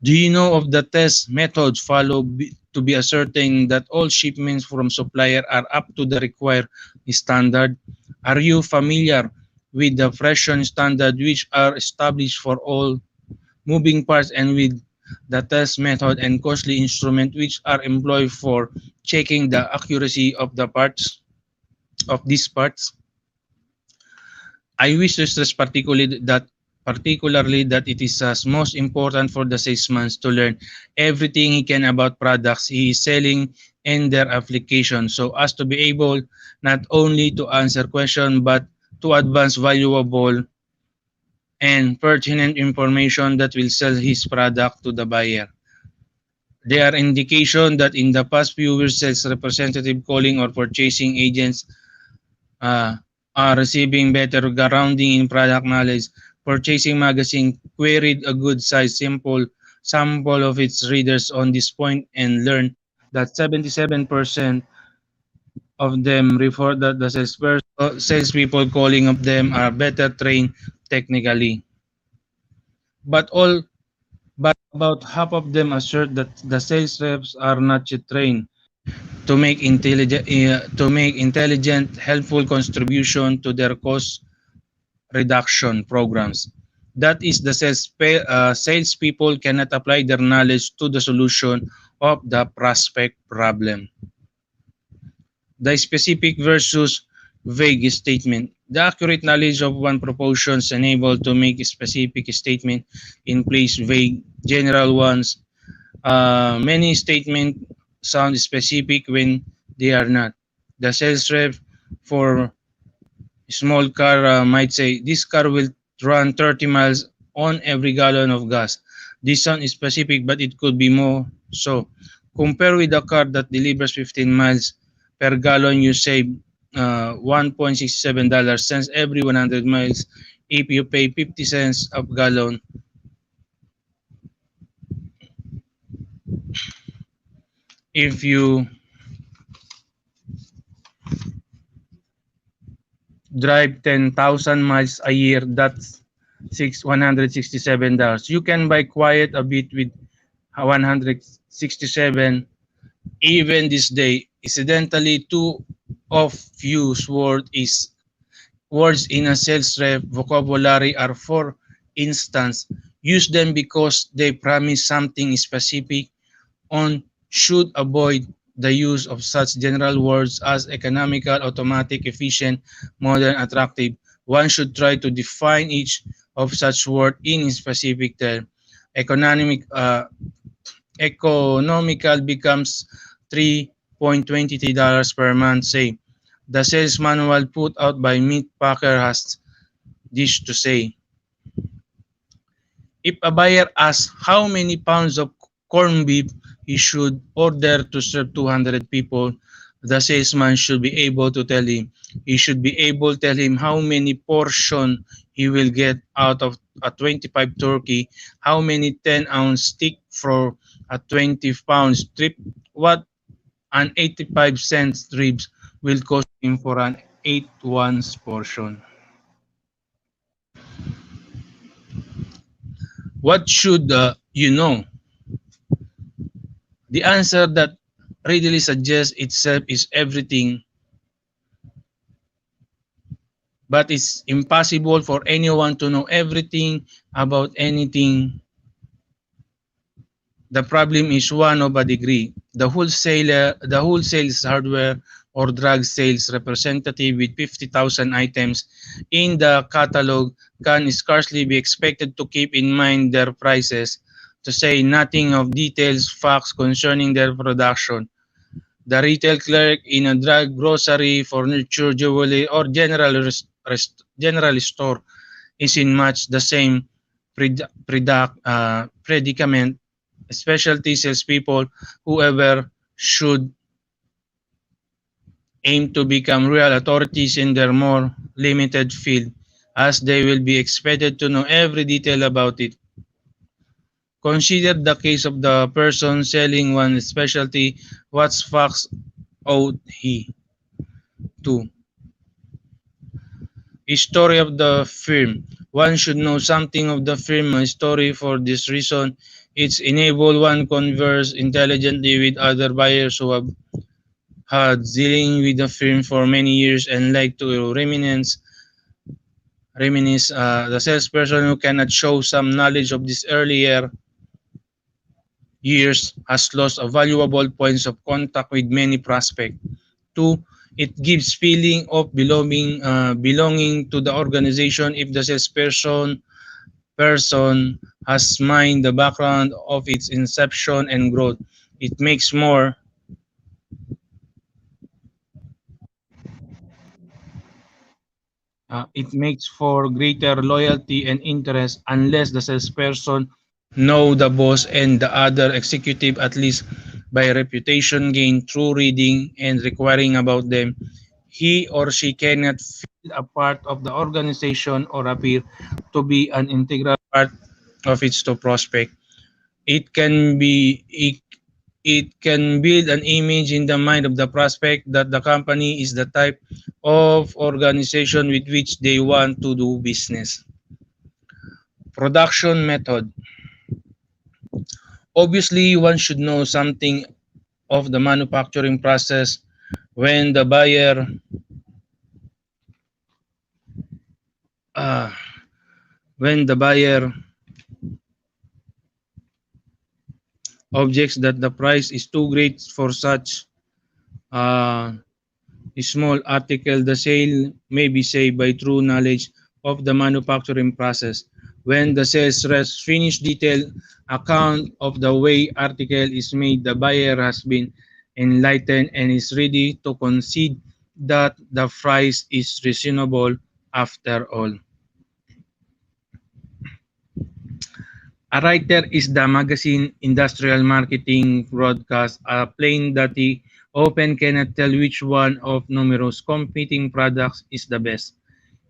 Do you know of the test methods followed to be ascertain that all shipments from supplier are up to the required standard? Are you familiar with the freshen standard which are established for all moving parts and with the test method and costly instrument which are employed for checking the accuracy of the parts of these parts? I wish to stress particularly that it is most important for the salesman to learn everything he can about products he is selling and their application so as to be able not only to answer questions but to advance valuable and pertinent information that will sell his product to the buyer. There are indications that in the past few years, sales representative calling or purchasing agents uh, are receiving better grounding in product knowledge. Purchasing Magazine queried a good sized sample of its readers on this point and learned that 77% of them report that the salespeople calling of them are better trained technically. But all but about half of them assert that the sales reps are not yet trained to make intelligent, helpful contribution to their cost reduction programs. That is, the salespeople cannot apply their knowledge to the solution of the prospect problem. The specific versus vague statement. The accurate knowledge of one proportion is unable to make a specific statement in place vague general ones. Many statements sound specific when they are not. The sales rep for small car might say, this car will run 30 miles on every gallon of gas. This sounds specific, but it could be more so. Compare with a car that delivers 15 miles per gallon, you save $1.67 every 100 miles. If you pay 50 cents a gallon, if you drive 10,000 miles a year, that's $167. You can buy quiet a bit with 167 even this day. Incidentally, two of use words in a sales rep vocabulary are, for instance, use them because they promise something specific on should avoid the use of such general words as economical, automatic, efficient, modern, attractive. One should try to define each of such words in specific term. Economical becomes $3.23 per month, say. The sales manual put out by Meat Packer has this to say. If a buyer asks how many pounds of corned beef he should order to serve 200 people, the salesman should be able to tell him. He should be able to tell him how many portion he will get out of a 25 turkey, how many 10-ounce stick for a 20-pound strip, what an 85-cent ribs will cost him for an 8 ounce portion. What should you know? The answer that readily suggests itself is everything, but it's impossible for anyone to know everything about anything. The problem is one of a degree. The wholesale hardware or drug sales representative with 50,000 items in the catalog can scarcely be expected to keep in mind their prices, to say nothing of details, facts concerning their production. The retail clerk in a drug, grocery, furniture, jewelry, or general store is in much the same predicament. Specialty salespeople, whoever should aim to become real authorities in their more limited field, as they will be expected to know every detail about it. Consider the case of the person selling one specialty. What facts ought he to History of the firm. One should know something of the firm history for this reason. It's enable one converse intelligently with other buyers who have had dealing with the firm for many years and like to reminisce the salesperson who cannot show some knowledge of this earlier years has lost a valuable points of contact with many prospects. Two, it gives feeling of belonging to the organization if the salesperson has mind the background of its inception and growth. It makes more it makes for greater loyalty and interest unless the salesperson know the boss and the other executive at least by reputation gained through reading and requiring about them. He or she cannot feel a part of the organization or appear to be an integral part of its to prospect. It can be it can build an image in the mind of the prospect that the company is the type of organization with which they want to do business. Production method. Obviously, one should know something of the manufacturing process when the buyer uh, when the buyer objects that the price is too great for such uh, small article, the sale may be saved by true knowledge of the manufacturing process. When the sales reps finish detailed account of the way article is made, the buyer has been enlightened and is ready to concede that the price is reasonable after all. A writer is the magazine industrial marketing broadcast a plane that he often cannot tell which one of numerous competing products is the best.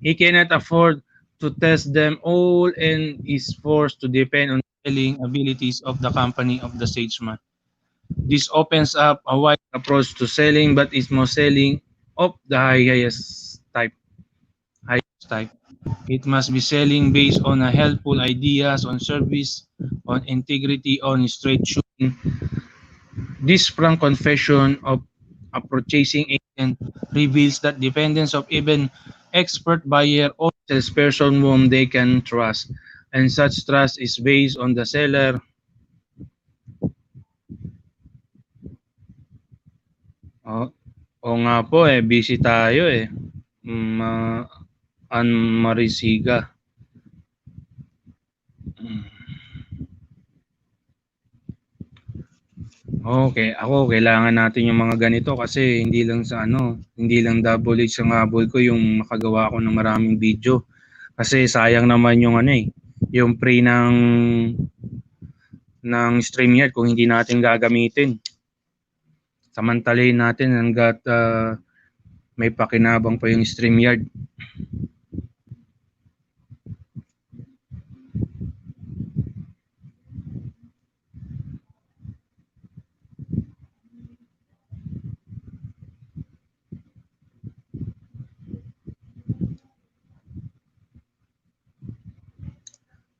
He cannot afford to test them all and is forced to depend on the selling abilities of the company of the salesman. This opens up a wide approach to selling but is more selling of the highest type. It must be selling based on a helpful ideas on service, on integrity, on straight shooting. This frank confession of a purchasing agent reveals that dependence of even expert buyer or salesperson whom they can trust. And such trust is based on the seller. Oh, oo nga po eh, busy tayo eh. Ma Marisiga. Okay, ako kailangan natin yung mga ganito kasi hindi lang double edged ang habol ko yung makagawa ko ng maraming video. Kasi sayang naman yung yung pre ng StreamYard kung hindi natin gagamitin. Samantalahin natin hangga't may pakinabang pa yung StreamYard.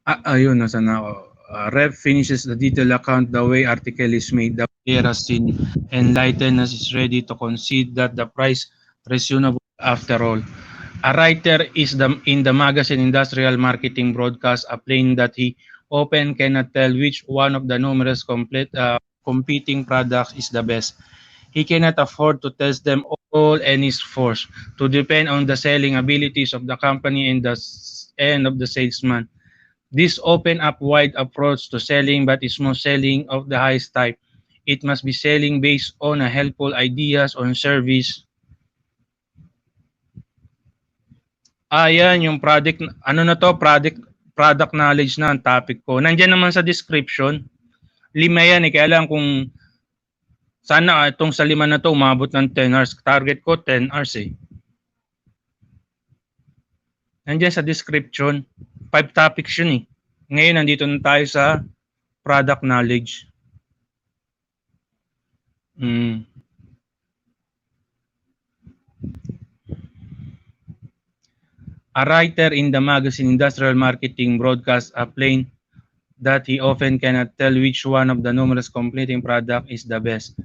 Ayun, nasa na ako. Rep finishes the detailed account the way article is made. The buyer has seen enlightened as is ready to concede that the price reasonable after all. A writer is in the magazine industrial marketing broadcast a plane that he often cannot tell which one of the numerous competing products is the best. He cannot afford to test them all and is forced to depend on the selling abilities of the company and the end of the salesman. This open up wide approach to selling but is more selling of the highest type. It must be selling based on a helpful ideas on service. Yan yung product knowledge na ang topic ko. Nandiyan naman sa description. 5 yan eh. Kaya lang kung sana itong sa 5 na to umabot ng 10 hours. Target ko 10 hours eh. Nandiyan sa description. 5 topics yun eh. Ngayon nandito na tayo sa product knowledge. A writer in the magazine Industrial Marketing broadcasts a plain that he often cannot tell which one of the numerous competing product is the best.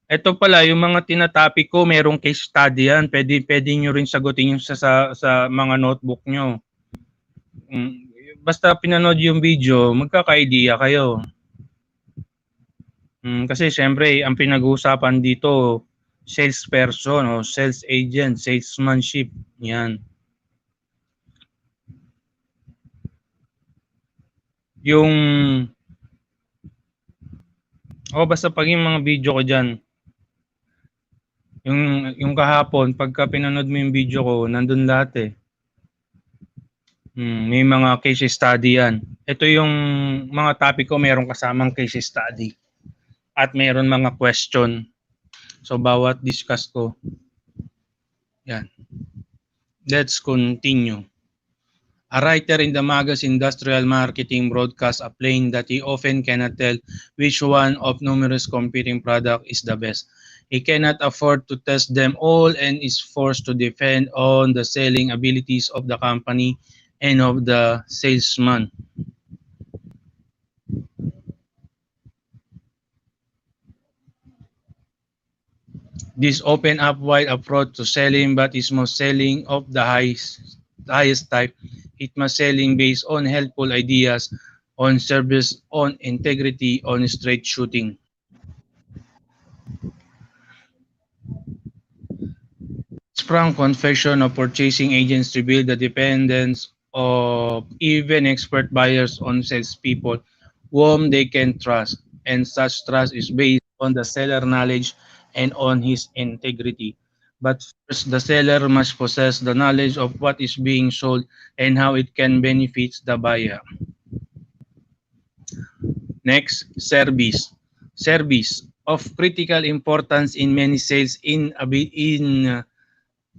Ito pala, yung mga tinatopic ko, merong case study yan. Pwede nyo rin sagutin yung sa mga notebook nyo. Basta pinanood yung video, magkaka-idea kayo. Kasi syempre, ang pinag-uusapan dito, salesperson o sales agent, salesmanship. Yan. Yung basta pag yung mga video ko dyan, yung kahapon, pagka pinanood mo yung video ko, nandun lahat eh. May mga case study yan. Ito yung mga topic ko, meron kasamang case study. At meron mga question. So, bawat discuss ko. Yan. Let's continue. A writer in the magazine Industrial Marketing broadcasts a plain that he often cannot tell which one of numerous competing products is the best. He cannot afford to test them all and is forced to depend on the selling abilities of the company and of the salesman. This open up wide approach to selling but is most selling of the highest type. It must selling based on helpful ideas, on service, on integrity, on straight shooting. Sprung confession of purchasing agents to build the dependence of even expert buyers on salespeople whom they can trust, and such trust is based on the seller knowledge and on his integrity. But first, the seller must possess the knowledge of what is being sold and how it can benefit the buyer. Next, service. Service of critical importance in many sales in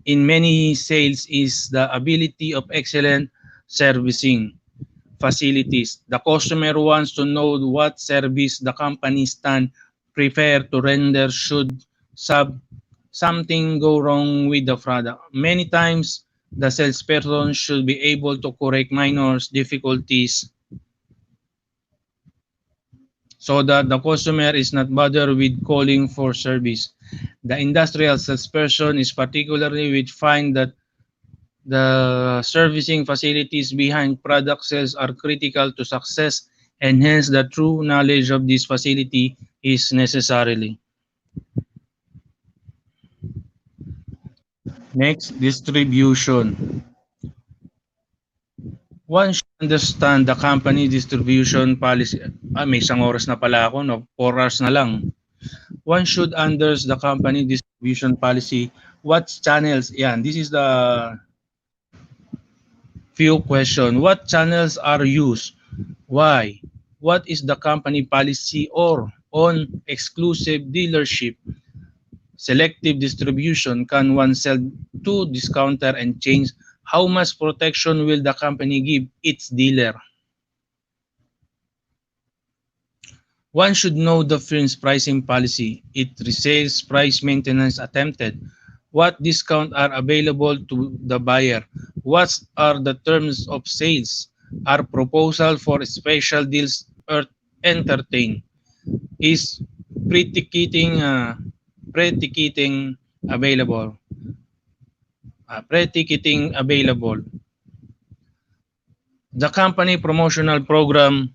many sales is the ability of excellent servicing facilities. The customer wants to know what service the company stand prefer to render should something go wrong with the product. Many times, the salesperson should be able to correct minor difficulties so that the customer is not bothered with calling for service. The industrial salesperson is particularly with find that the servicing facilities behind product sales are critical to success, and hence the true knowledge of this facility is necessarily. Next, distribution. One should understand the company distribution policy. May isang oras na pala ako, no? 4 hours na lang. One should understand the company distribution policy. What channels? Yan, this is the few question. What channels are used? Why? What is the company policy or on exclusive dealership? Selective distribution, can one sell to discounter and change? How much protection will the company give its dealer? One should know the firm's pricing policy, its resales price maintenance attempted, what discounts are available to the buyer, what are the terms of sales, are proposal for special deals entertained, is pre-ticketing available. Pre-ticketing available. The company promotional program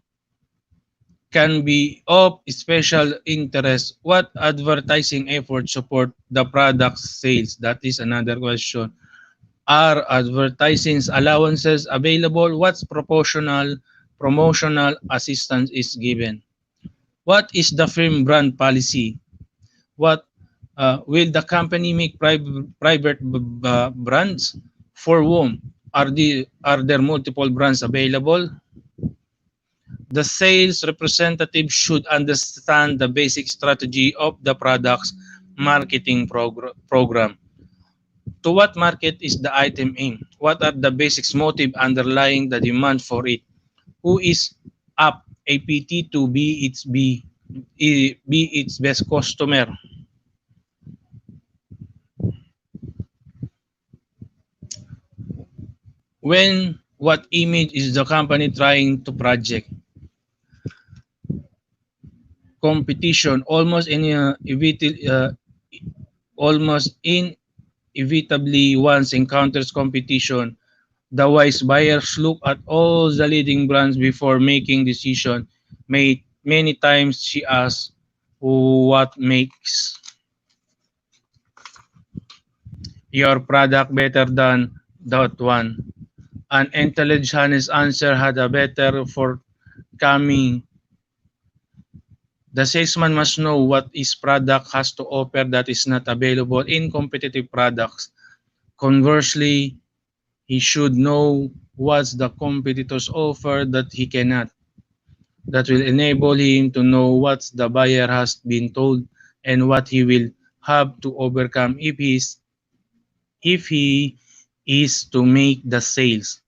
can be of special interest. What advertising efforts support the product sales? That is another question. Are advertising allowances available? What's promotional assistance is given? What is the firm brand policy? What will the company make private brands? For whom? Are there multiple brands available? The sales representative should understand the basic strategy of the product's marketing program. To what market is the item aimed? What are the basics motive underlying the demand for it? Who is up APT to be its best customer? When what image is the company trying to project? Competition almost inevitably once encounters competition. The wise buyers look at all the leading brands before making decision. Many times she asks, what makes your product better than that one? An intelligent answer had a better forthcoming. The salesman must know what his product has to offer that is not available in competitive products. Conversely, he should know what the competitors offer that he cannot. That will enable him to know what the buyer has been told and what he will have to overcome if he is to make the sales.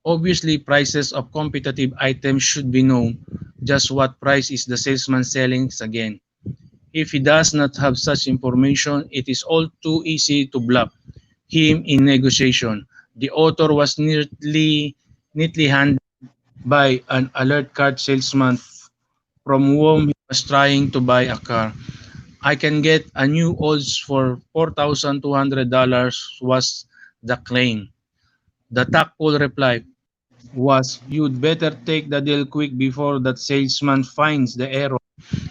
Obviously, prices of competitive items should be known. Just what price is the salesman selling again? If he does not have such information, it is all too easy to bluff him in negotiation. The author was neatly handled by an alert card salesman from whom he was trying to buy a car. I can get a new Olds for $4,200 was the claim. The tactful reply was, you'd better take the deal quick before that salesman finds the error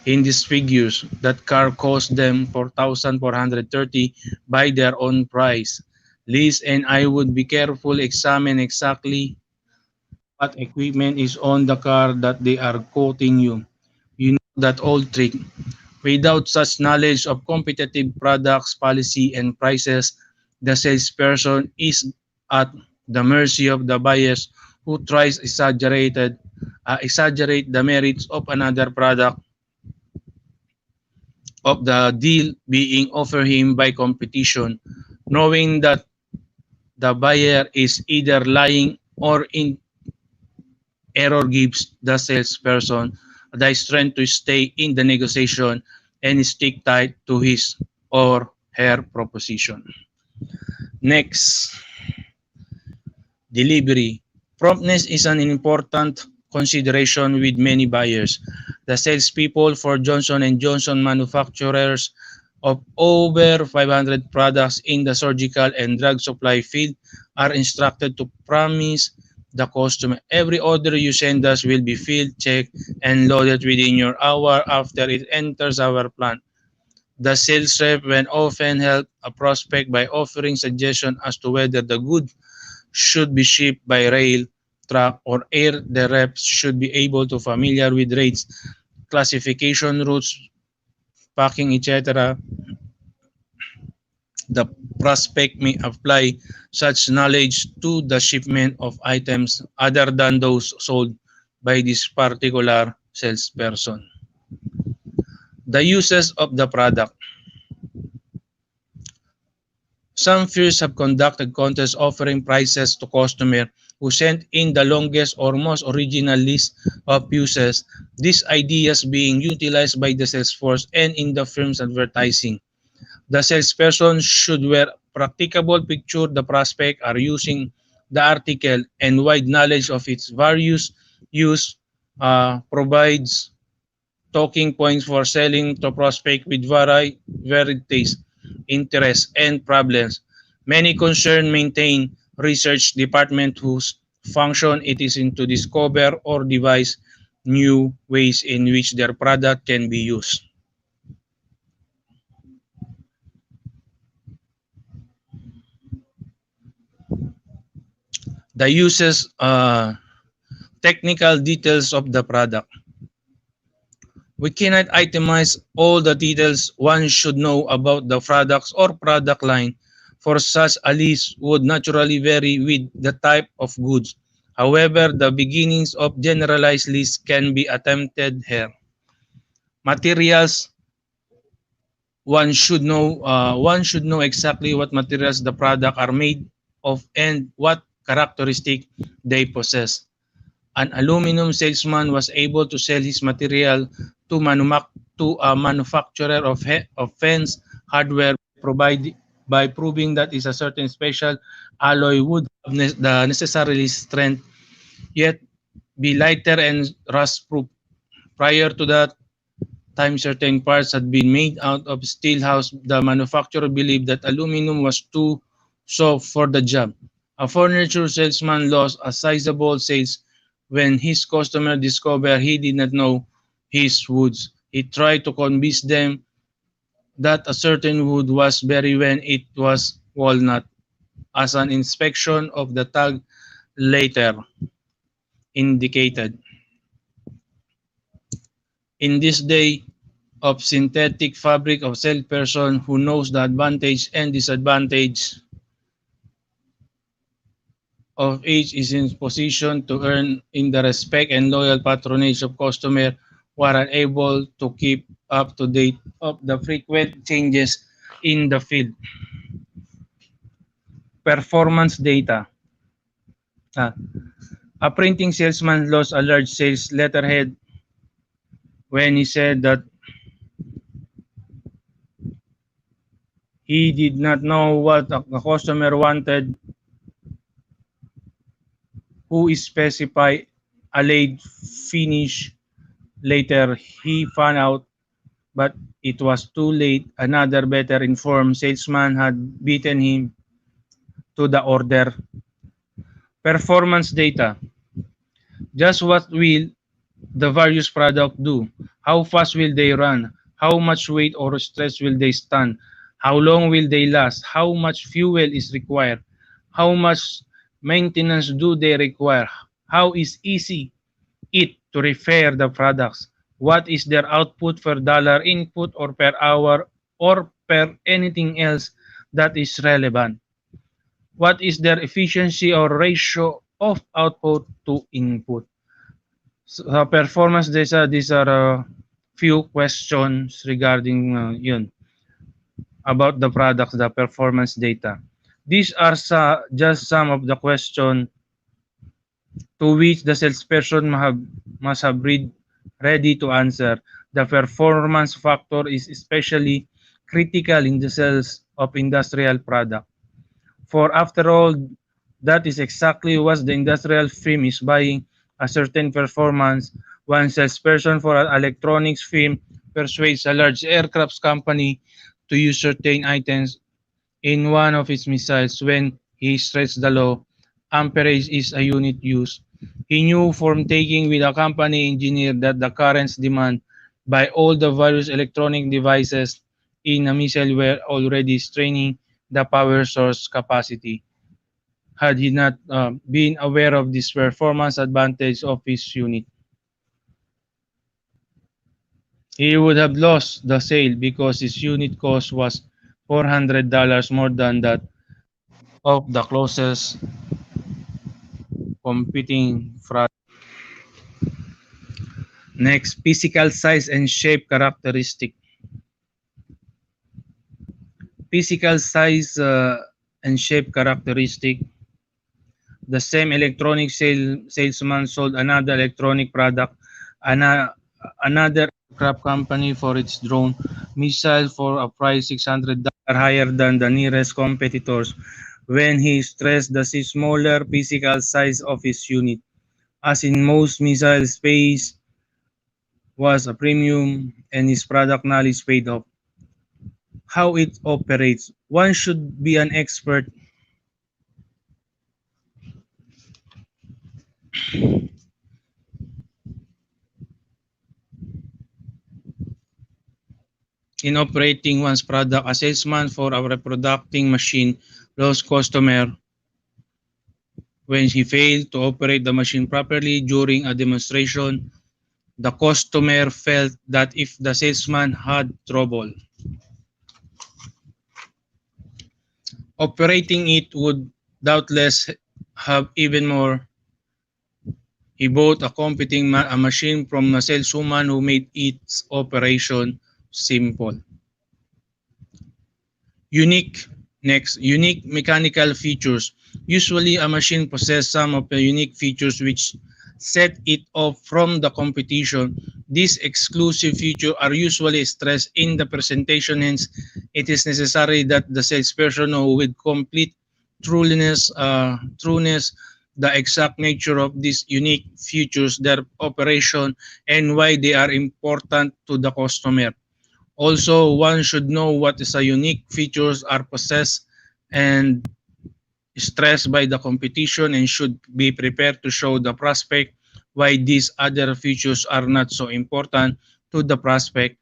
in these figures. That car cost them 4,430 by their own price. Liz and I would be careful examine exactly what equipment is on the car that they are quoting you. You know that old trick. Without such knowledge of competitive products, policy, and prices, the salesperson is at the mercy of the buyers who tries exaggerate the merits of another product of the deal being offered him by competition, knowing that the buyer is either lying or in error gives the salesperson the strength to stay in the negotiation and stick tight to his or her proposition. Next, delivery. Promptness is an important consideration with many buyers. The salespeople for Johnson& and Johnson manufacturers of over 500 products in the surgical and drug supply field are instructed to promise the customer every order you send us will be filled, checked, and loaded within your hour after it enters our plant. The sales rep will often help a prospect by offering suggestions as to whether the goods should be shipped by rail, truck, or air. The reps should be able to familiar with rates, classification routes, packing, etc. The prospect may apply such knowledge to the shipment of items other than those sold by this particular salesperson. The uses of the product. Some firms have conducted contests offering prizes to customers who sent in the longest or most original list of uses. These ideas being utilized by the sales force and in the firm's advertising. The salesperson should wear practicable picture the prospect are using the article and wide knowledge of its various use provides talking points for selling to prospect with varied taste, interests, and problems. Many concern maintain research department whose function it is in to discover or devise new ways in which their product can be used. The uses, technical details of the product. We cannot itemize all the details one should know about the products or product line, for such a list would naturally vary with the type of goods. However, the beginnings of generalized lists can be attempted here. Materials, one should know exactly what materials the product are made of and what characteristic they possess. An aluminum salesman was able to sell his material to a manufacturer of fence hardware by proving that is a certain special alloy would have the necessary strength, yet be lighter and rust-proof. Prior to that time, certain parts had been made out of steel house. The manufacturer believed that aluminum was too soft for the job. A furniture salesman lost a sizable sales when his customer discovered he did not know his woods. He tried to convince them that a certain wood was berry when it was walnut, as an inspection of the tag later indicated. In this day of synthetic fabric of salesperson who knows the advantage and disadvantage of each is in position to earn in the respect and loyal patronage of customer who are unable to keep up to date of the frequent changes in the field. Performance data. Ah, a printing salesman lost a large sales letterhead when he said that he did not know what the customer wanted, who specified a late finish. Later, he found out, but it was too late. Another better informed salesman had beaten him to the order. Performance data. Just what will the various products do? How fast will they run? How much weight or stress will they stand? How long will they last? How much fuel is required? How much maintenance do they require? How is easy it to repair the products? What is their output per dollar input or per hour or per anything else that is relevant? What is their efficiency or ratio of output to input? Sa performance data, these are a few questions regarding yun, about the products, the performance data. These are just some of the questions to which the salesperson must have ready to answer. The performance factor is especially critical in the sales of industrial product. For after all, that is exactly what the industrial firm is buying, a certain performance. One salesperson for an electronics firm persuades a large aircraft company to use certain items in one of its missiles when he stretched the law. Amperage is a unit used. He knew from taking with a company engineer that the currents demanded by all the various electronic devices in a missile were already straining the power source capacity. Had he not been aware of this performance advantage of his unit, he would have lost the sale because his unit cost was $400 more than that of the closest competing product. Next, physical size and shape characteristic. Physical size and shape characteristic. The same electronic salesman sold another electronic product, another aircraft company for its drone missile for a price $600 higher than the nearest competitors when he stressed the smaller physical size of his unit. As in most missile space was a premium and his product knowledge paid off. How it operates. One should be an expert in operating one's product. A salesman for a reproducing machine lost customer when he failed to operate the machine properly during a demonstration. The customer felt that if the salesman had trouble operating it would doubtless have even more. He bought a competing a machine from a saleswoman who made its operation simple. Unique. Next, unique mechanical features. Usually a machine possesses some of the unique features which set it off from the competition. These exclusive features are usually stressed in the presentation, hence it is necessary that the salesperson know with complete trueness the exact nature of these unique features, their operation, and why they are important to the customer. Also, one should know what is a unique features are possessed and stressed by the competition and should be prepared to show the prospect why these other features are not so important to the prospect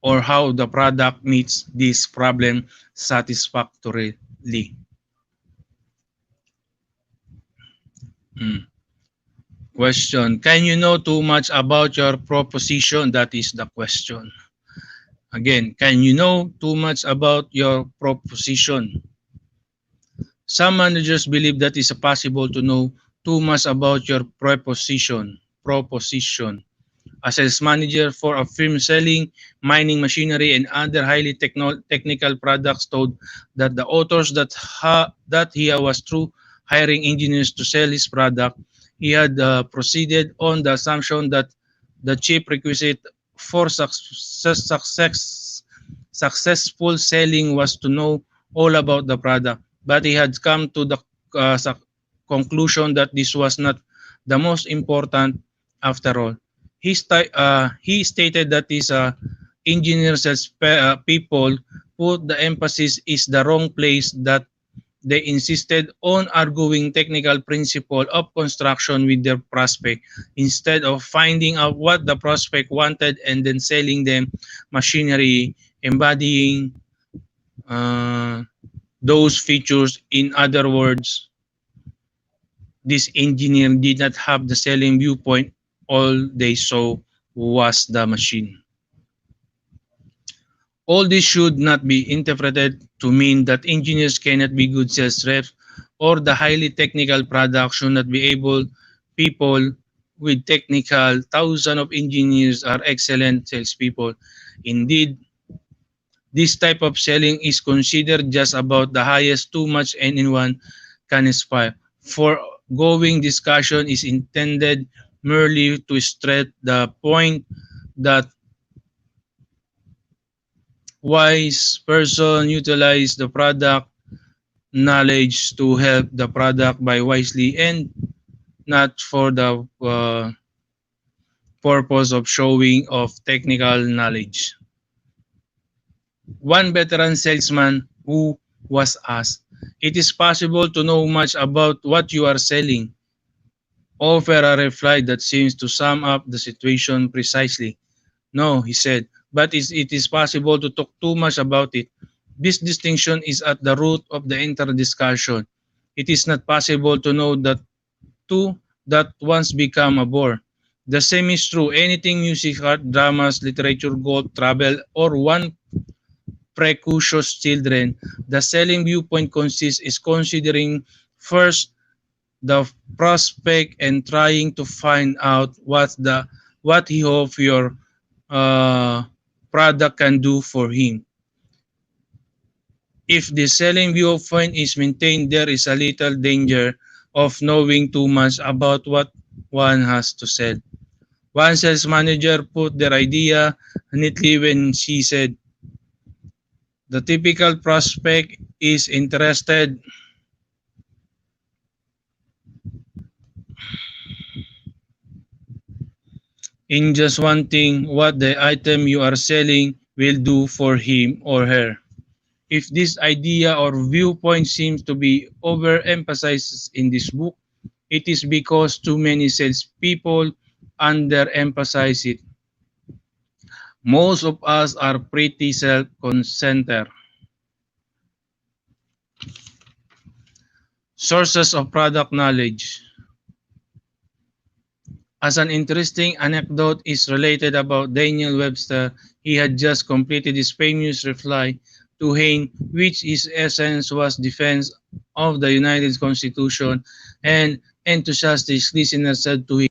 or how the product meets this problem satisfactorily. Hmm. Question. Can you know too much about your proposition? That is the question. Again, can you know too much about your proposition? Some managers believe that it's possible to know too much about your proposition. A sales manager for a firm selling mining machinery and other highly technical products told that the authors that he was through hiring engineers to sell his product. He had proceeded on the assumption that the chief requisite for successful selling was to know all about the product, but he had come to the conclusion that this was not the most important after all. He stated that his engineers as people put the emphasis is the wrong place, that they insisted on arguing technical principle of construction with their prospect instead of finding out what the prospect wanted and then selling them machinery embodying uh, those features. In other words, this engineer did not have the selling viewpoint. All they saw was the machine. All this should not be interpreted to mean that engineers cannot be good sales reps or the highly technical product should not be able. People with technical thousands of engineers are excellent salespeople. Indeed, this type of selling is considered just about the highest too much anyone can aspire. Foregoing discussion is intended merely to stress the point that wise person utilize the product knowledge to help the product by wisely and not for the purpose of showing of technical knowledge. One veteran salesman who was asked, "It is possible to know much about what you are selling?" Offer a reply that seems to sum up the situation precisely. "No," he said, "but it is possible to talk too much about it. This distinction is at the root of the entire discussion. It is not possible to know that two that once become a bore. The same is true anything music, art, dramas, literature, golf, travel, or one precocious children. The selling viewpoint consists is considering first the prospect and trying to find out what he of your uh, product can do for him. If the selling viewpoint is maintained, there is a little danger of knowing too much about what one has to sell. One sales manager put their idea neatly when she said, "The typical prospect is interested in just one thing, what the item you are selling will do for him or her." If this idea or viewpoint seems to be overemphasized in this book, it is because too many salespeople underemphasize it. Most of us are pretty self-centered. Sources of product knowledge. As an interesting anecdote is related about Daniel Webster, he had just completed his famous reply to hain't, which his essence was defense of the United Constitution, and enthusiastic listeners said to him,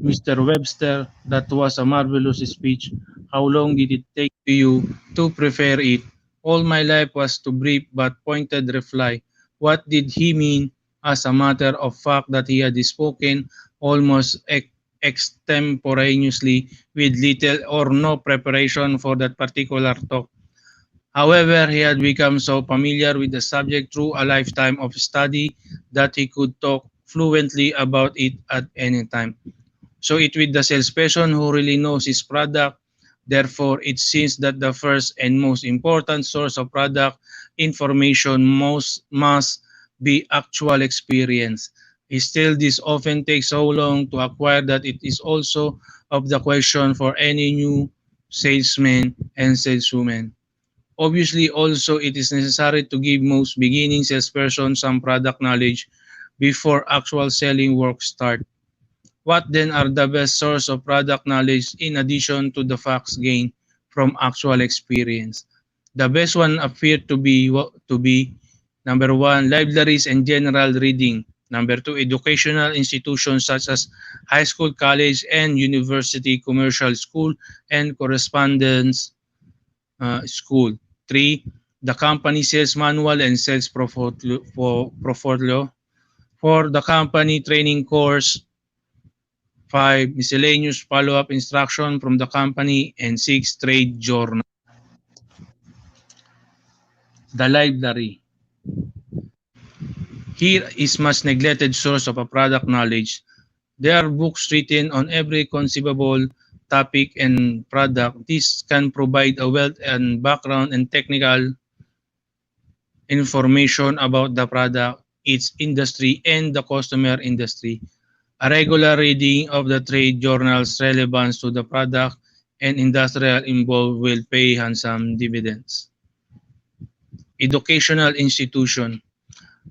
"Mr. Webster, that was a marvelous speech. How long did it take you to prepare it?" "All my life," was too brief but pointed reply. What did he mean? as a matter of fact that he had spoken almost extemporaneously with little or no preparation for that particular talk. However, he had become so familiar with the subject through a lifetime of study that he could talk fluently about it at any time. So it with the salesperson who really knows his product. Therefore, it seems that the first and most important source of product information must be actual experience. Still, this often takes so long to acquire that it is also of the question for any new salesman and saleswoman. Obviously, also it is necessary to give most beginning salesperson some product knowledge before actual selling work start. What then are the best source of product knowledge in addition to the facts gained from actual experience? The best one appear to be number one, libraries and general reading. Number two, educational institutions such as high school, college, and university, commercial school, and correspondence school. Three, the company sales manual and sales portfolio. For the company training course. 5. Miscellaneous follow-up instruction from the company. And 6. Trade journal. The library. Here is much neglected source of a product knowledge. There are books written on every conceivable topic and product. This can provide a wealth and background and technical information about the product, its industry, and the customer industry. A regular reading of the trade journals relevant to the product and industrial involved will pay handsome dividends. Educational institution.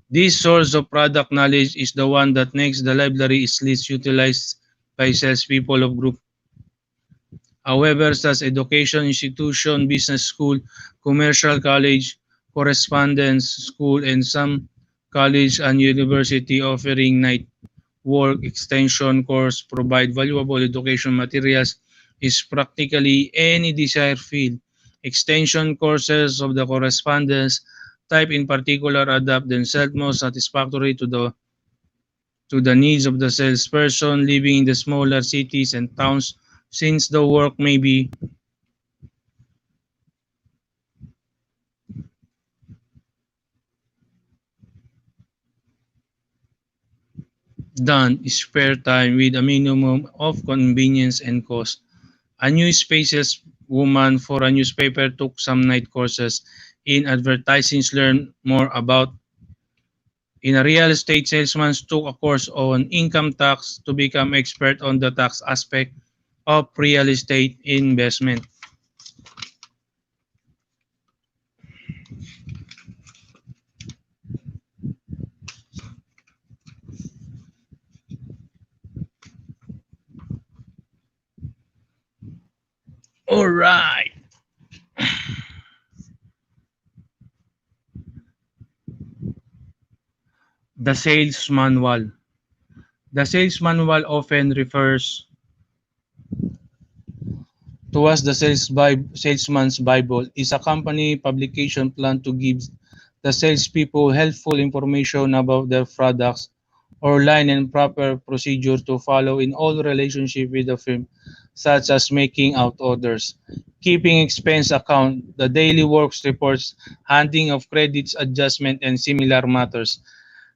This source of product knowledge is the one that makes the library is least utilized by salespeople of group. However, such education institution, business school, commercial college, correspondence school, and some college and university offering night work extension course provide valuable education materials is practically any desired field. Extension courses of the correspondence type in particular adapt themselves most satisfactorily to the needs of the salesperson living in the smaller cities and towns since the work may be done in spare time with a minimum of convenience and cost. A new spaces woman for a newspaper took some night courses in advertising to learn more about. In a real estate salesman took a course on income tax to become expert on the tax aspect of real estate investment. All right. The sales manual. The sales manual often refers to as the salesman's Bible is a company publication plan to give the salespeople helpful information about their products or line and proper procedure to follow in all relationship with the firm, such as making out orders, keeping expense account, the daily works reports, handing of credits adjustment, and similar matters.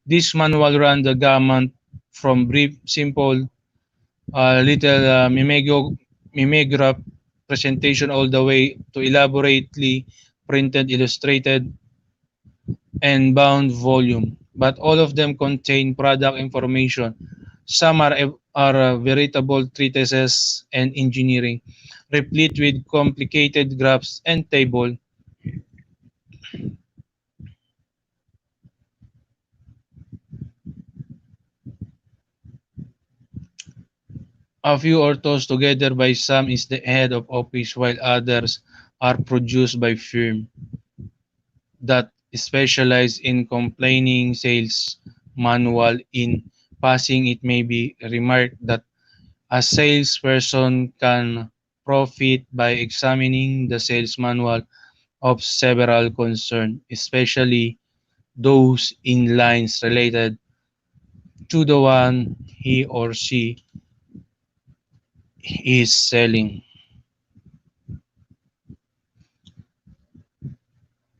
This manual ran the gamut from brief, simple, little mimeograph presentation all the way to elaborately printed, illustrated, and bound volume, but all of them contain product information. Some are veritable treatises and engineering, replete with complicated graphs and table. A few are tossed together by some is the head of office, while others are produced by firm that specialize in complaining sales manual. In passing, it may be remarked that a salesperson can profit by examining the sales manual of several concerns, especially those in lines related to the one he or she is selling.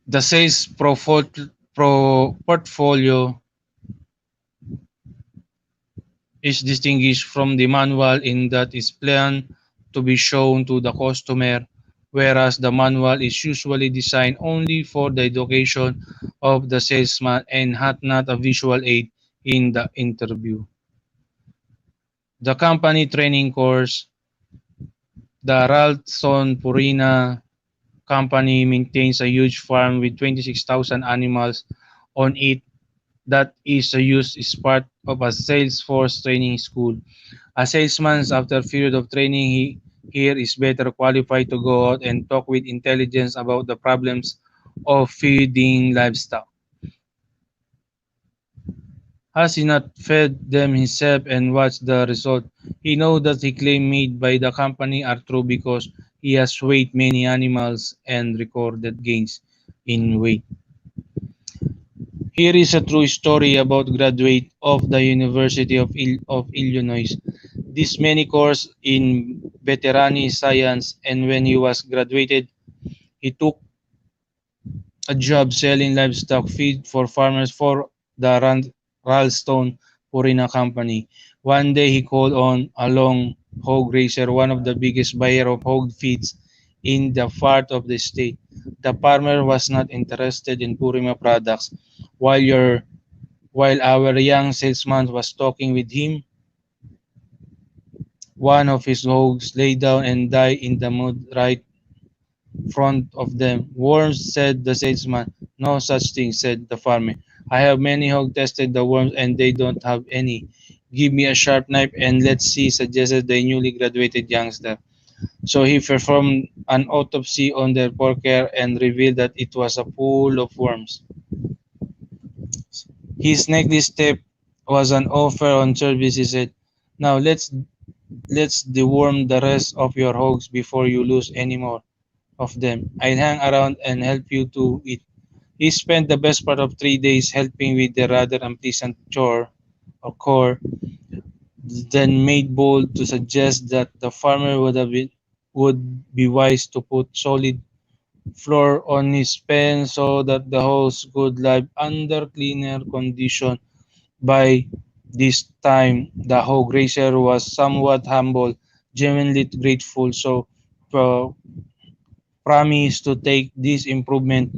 The sales portfolio is distinguished from the manual in that it's planned to be shown to the customer, whereas the manual is usually designed only for the education of the salesman and had not a visual aid in the interview. The company training course, the Ralston Purina company maintains a huge farm with 26,000 animals on it that is used as part of a Salesforce training school. A salesman, after a period of training, here is better qualified to go out and talk with intelligence about the problems of feeding livestock. Has he not fed them himself and watched the result? He knows that the claims made by the company are true because he has weighed many animals and recorded gains in weight. Here is a true story about graduate of the University of Illinois. This many course in veterinary science, and when he was graduated, he took a job selling livestock feed for farmers for the Ralston Purina Company. One day he called on a long hog raiser, one of the biggest buyer of hog feeds in the part of the state. The farmer was not interested in Purina products. While your while our young salesman was talking with him, one of his hogs lay down and died in the mud right front of them. Worms, said the salesman. No such thing, said the farmer. I have many hogs tested the worms and they don't have any. Give me a sharp knife and let's see, suggested the newly graduated youngster. So he performed an autopsy on their porker and revealed that it was a pool of worms. His next step was an offer on service. He said, now let's deworm the rest of your hogs before you lose any more of them. I'll hang around and help you to it. He spent the best part of 3 days helping with the rather unpleasant chore or core, then made bold to suggest that the farmer would be wise to put solid floor on his pen so that the hogs could live under cleaner condition. By this time, the hog raiser was somewhat humble, genuinely grateful, so pro- promised to take this improvement.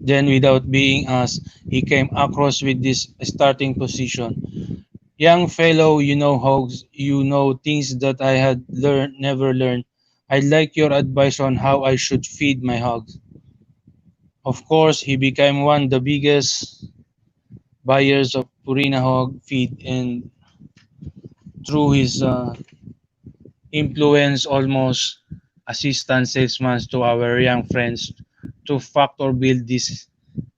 Then, without being asked, he came across with this starting position. Young fellow, you know hogs, you know things that I had never learned. I'd like your advice on how I should feed my hogs. Of course, he became one of the biggest buyers of Purina hog feed, and through his influence, almost assistant salesman to our young friends to factor build this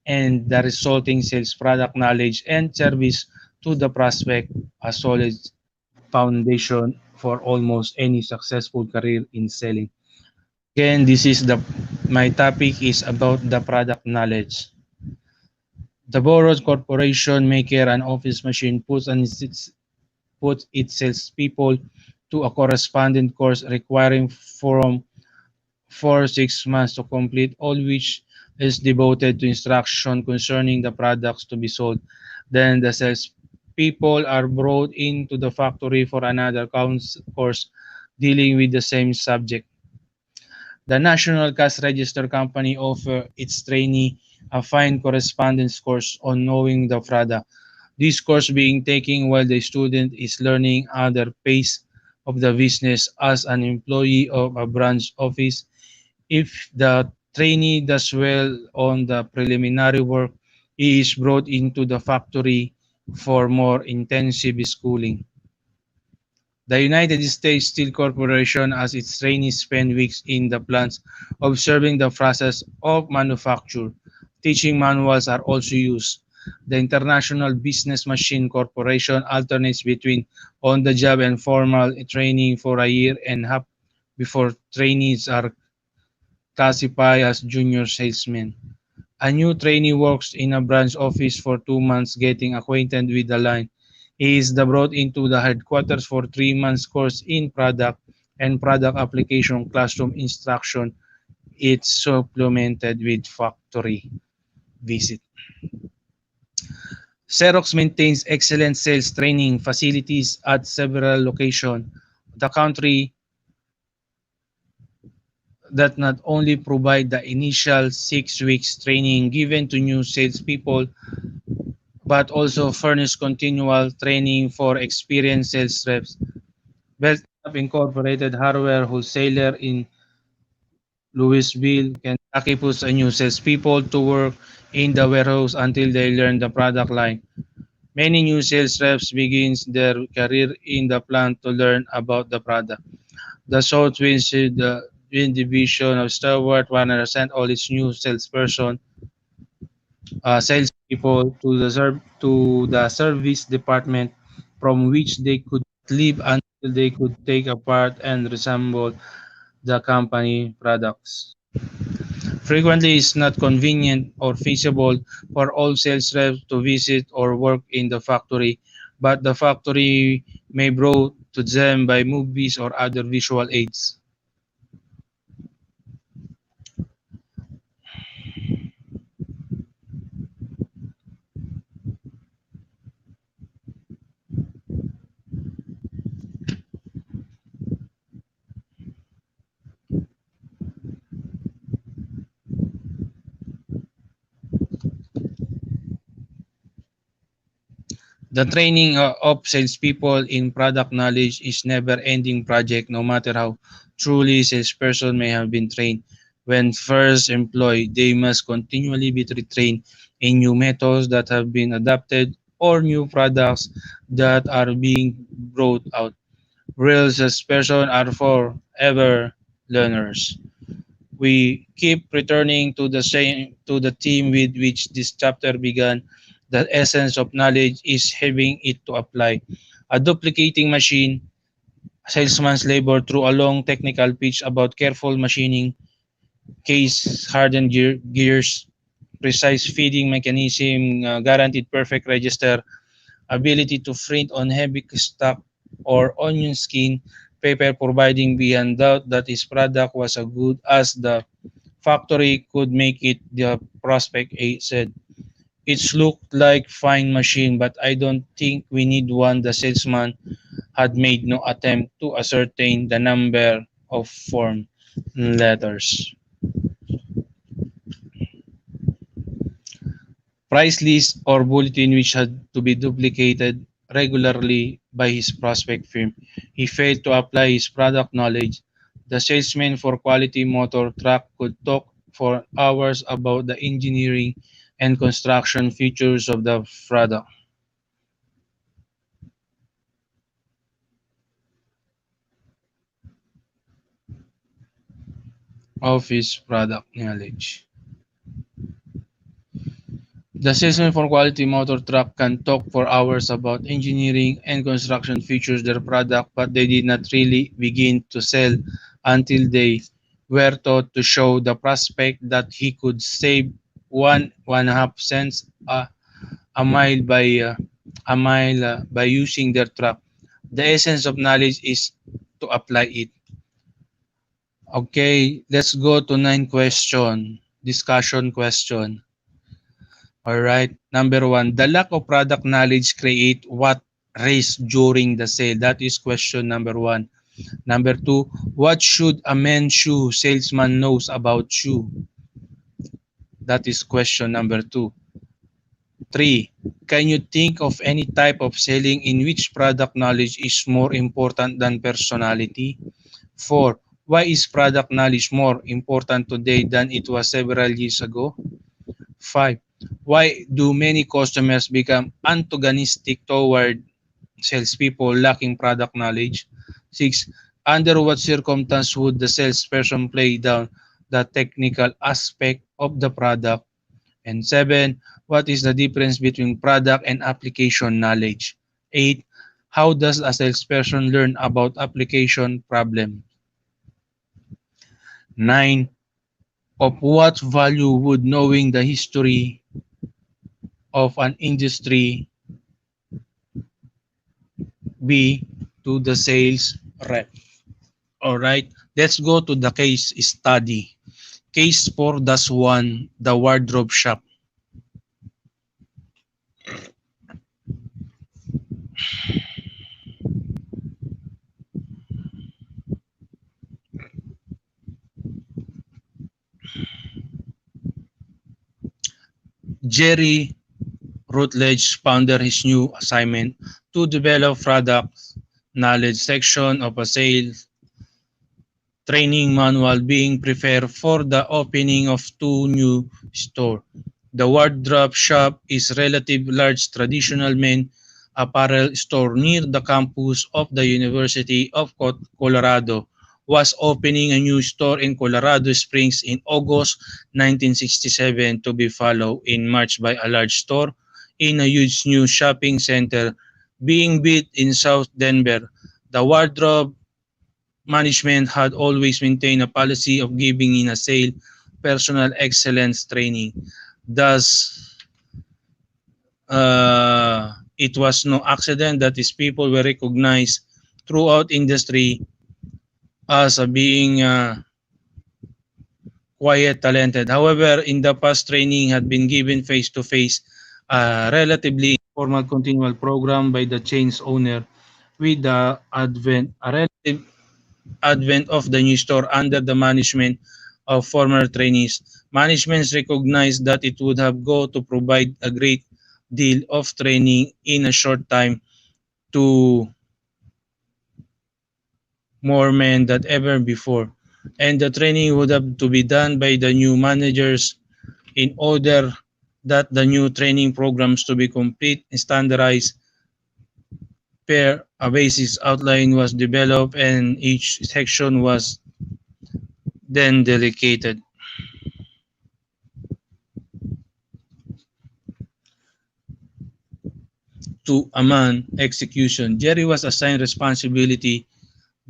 and the resulting sales product knowledge and service to the prospect, a solid foundation for almost any successful career in selling. Again, this is the my topic is about the product knowledge. The Boros Corporation maker an office machine puts its salespeople to a correspondent course requiring from 4 6 months to complete, all which is devoted to instruction concerning the products to be sold. Then the sales people are brought into the factory for another course dealing with the same subject. The National Cash Register Company offer its trainee a fine correspondence course on knowing the product. This course being taken while the student is learning other phase of the business as an employee of a branch office. If the trainee does well on the preliminary work, he is brought into the factory for more intensive schooling. The United States Steel Corporation as its trainees spend weeks in the plants observing the process of manufacture. Teaching manuals are also used. The International Business Machine Corporation alternates between on-the-job and formal training for a year and a half before trainees are classified as junior salesmen. A new trainee works in a branch office for 2 months getting acquainted with the line. He is brought into the headquarters for 3 months course in product and product application classroom instruction. It's supplemented with factory visit. Xerox maintains excellent sales training facilities at several locations. The country that not only provide the initial 6 weeks training given to new salespeople, but also furnish continual training for experienced sales reps. Belknap Incorporated hardware wholesaler in Louisville, Kentucky puts a new salespeople to work in the warehouse until they learn the product line. Many new sales reps begin their career in the plant to learn about the product. The Southwind division of Stewart Warner sent all its new salespeople to the service department from which they could leave until they could take apart and reassemble the company products. Frequently, it's not convenient or feasible for all sales reps to visit or work in the factory, but the factory may brought to them by movies or other visual aids. The training of salespeople in product knowledge is never-ending project no matter how truly salesperson may have been trained. When first employed, they must continually be retrained in new methods that have been adapted or new products that are being brought out. Real salesperson are forever learners. We keep returning to the theme with which this chapter began. The essence of knowledge is having it to apply. A duplicating machine, salesman's labor through a long technical pitch about careful machining, case hardened gears, precise feeding mechanism, guaranteed perfect register, ability to print on heavy stock or onion skin paper, providing beyond doubt that his product was as good as the factory could make it, the prospect said. It's looked like fine machine, but I don't think we need one. The salesman had made no attempt to ascertain the number of form letters. Price list or bulletin which had to be duplicated regularly by his prospect firm. He failed to apply his product knowledge. The salesman for quality motor truck could talk for hours about the engineering and construction features of the product. Of his product knowledge. The salesman for quality motor truck can talk for hours about engineering and construction features of their product, but they did not really begin to sell until they were taught to show the prospect that he could save 1.5 cents a mile by using their truck. The essence of knowledge is to apply it. Okay, let's go to 9 question. Discussion question. All right. Number one, the lack of product knowledge create what risk during the sale? That is question number one. Number two, what should a men's shoe salesman knows about shoe? That is question number two. Three, can you think of any type of selling in which product knowledge is more important than personality? Four, why is product knowledge more important today than it was several years ago? 5. Why do many customers become antagonistic toward salespeople lacking product knowledge? 6. Under what circumstance would the salesperson play down the technical aspect of the product? And 7. What is the difference between product and application knowledge? 8. How does a salesperson learn about application problem? 9. Of what value would knowing the history of an industry be to the sales rep? All right, let's go to the case study. Case 4-1, the wardrobe shop. Jerry Rutledge founded his new assignment to develop product knowledge section of a sales training manual being prepared for the opening of two new stores. The wardrobe shop is relatively large traditional men apparel store near the campus of the University of Colorado was opening a new store in Colorado Springs in August 1967 to be followed in March by a large store in a huge new shopping center being built in South Denver. The wardrobe management had always maintained a policy of giving in a sale personal excellence training. Thus, it was no accident that these people were recognized throughout industry as being quiet, talented. However, in the past, training had been given face-to-face, relatively formal continual program by the chain's owner with the relative advent of the new store under the management of former trainees. Management recognized that it would have go to provide a great deal of training in a short time to more men than ever before. And the training would have to be done by the new managers in order that the new training programs to be complete and standardized per a basis outline was developed and each section was then delegated to a man execution. Jerry was assigned responsibility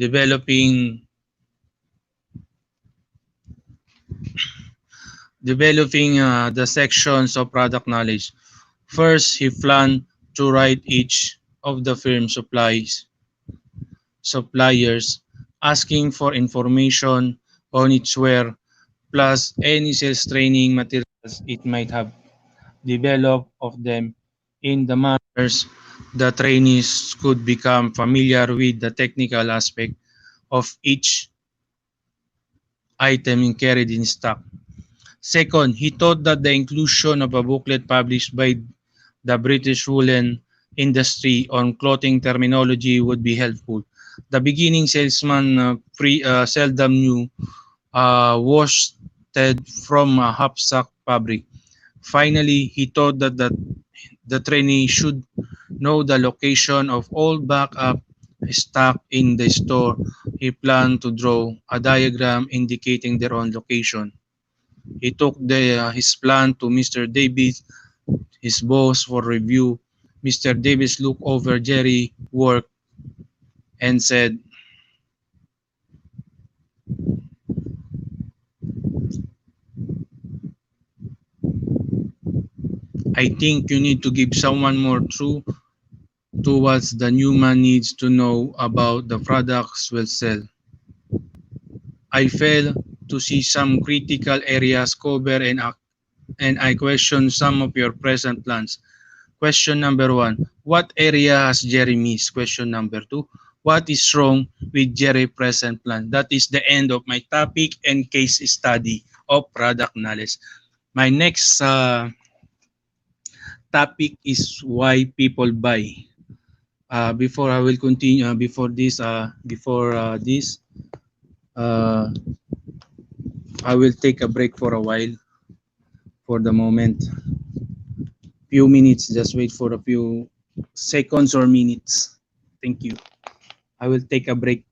developing the sections of product knowledge. First, he planned to write each of the firm suppliers asking for information on its ware plus any sales training materials it might have developed of them in the manners the trainees could become familiar with the technical aspect of each item carried in stock. Second, he thought that the inclusion of a booklet published by the British woolen industry on clothing terminology would be helpful. The beginning salesman seldom knew worsted from a half-sack fabric. Finally, he thought that the trainee should know the location of all backup stock in the store. He planned to draw a diagram indicating their own location. He took his plan to Mr. Davis, his boss, for review. Mr. Davis looked over Jerry's work and said, I think you need to give someone more true to what the new man needs to know about the products we'll sell. I fail to see some critical areas covered and I question some of your present plans. Question number one, what area has Jerry missed? Question number two, what is wrong with Jerry's present plan? That is the end of my topic and case study of product knowledge. My next topic is why people buy. Before I will continue, before this, uh, I will take a break for a while for the moment. Few minutes, just wait for a few seconds or minutes. Thank you. I will take a break.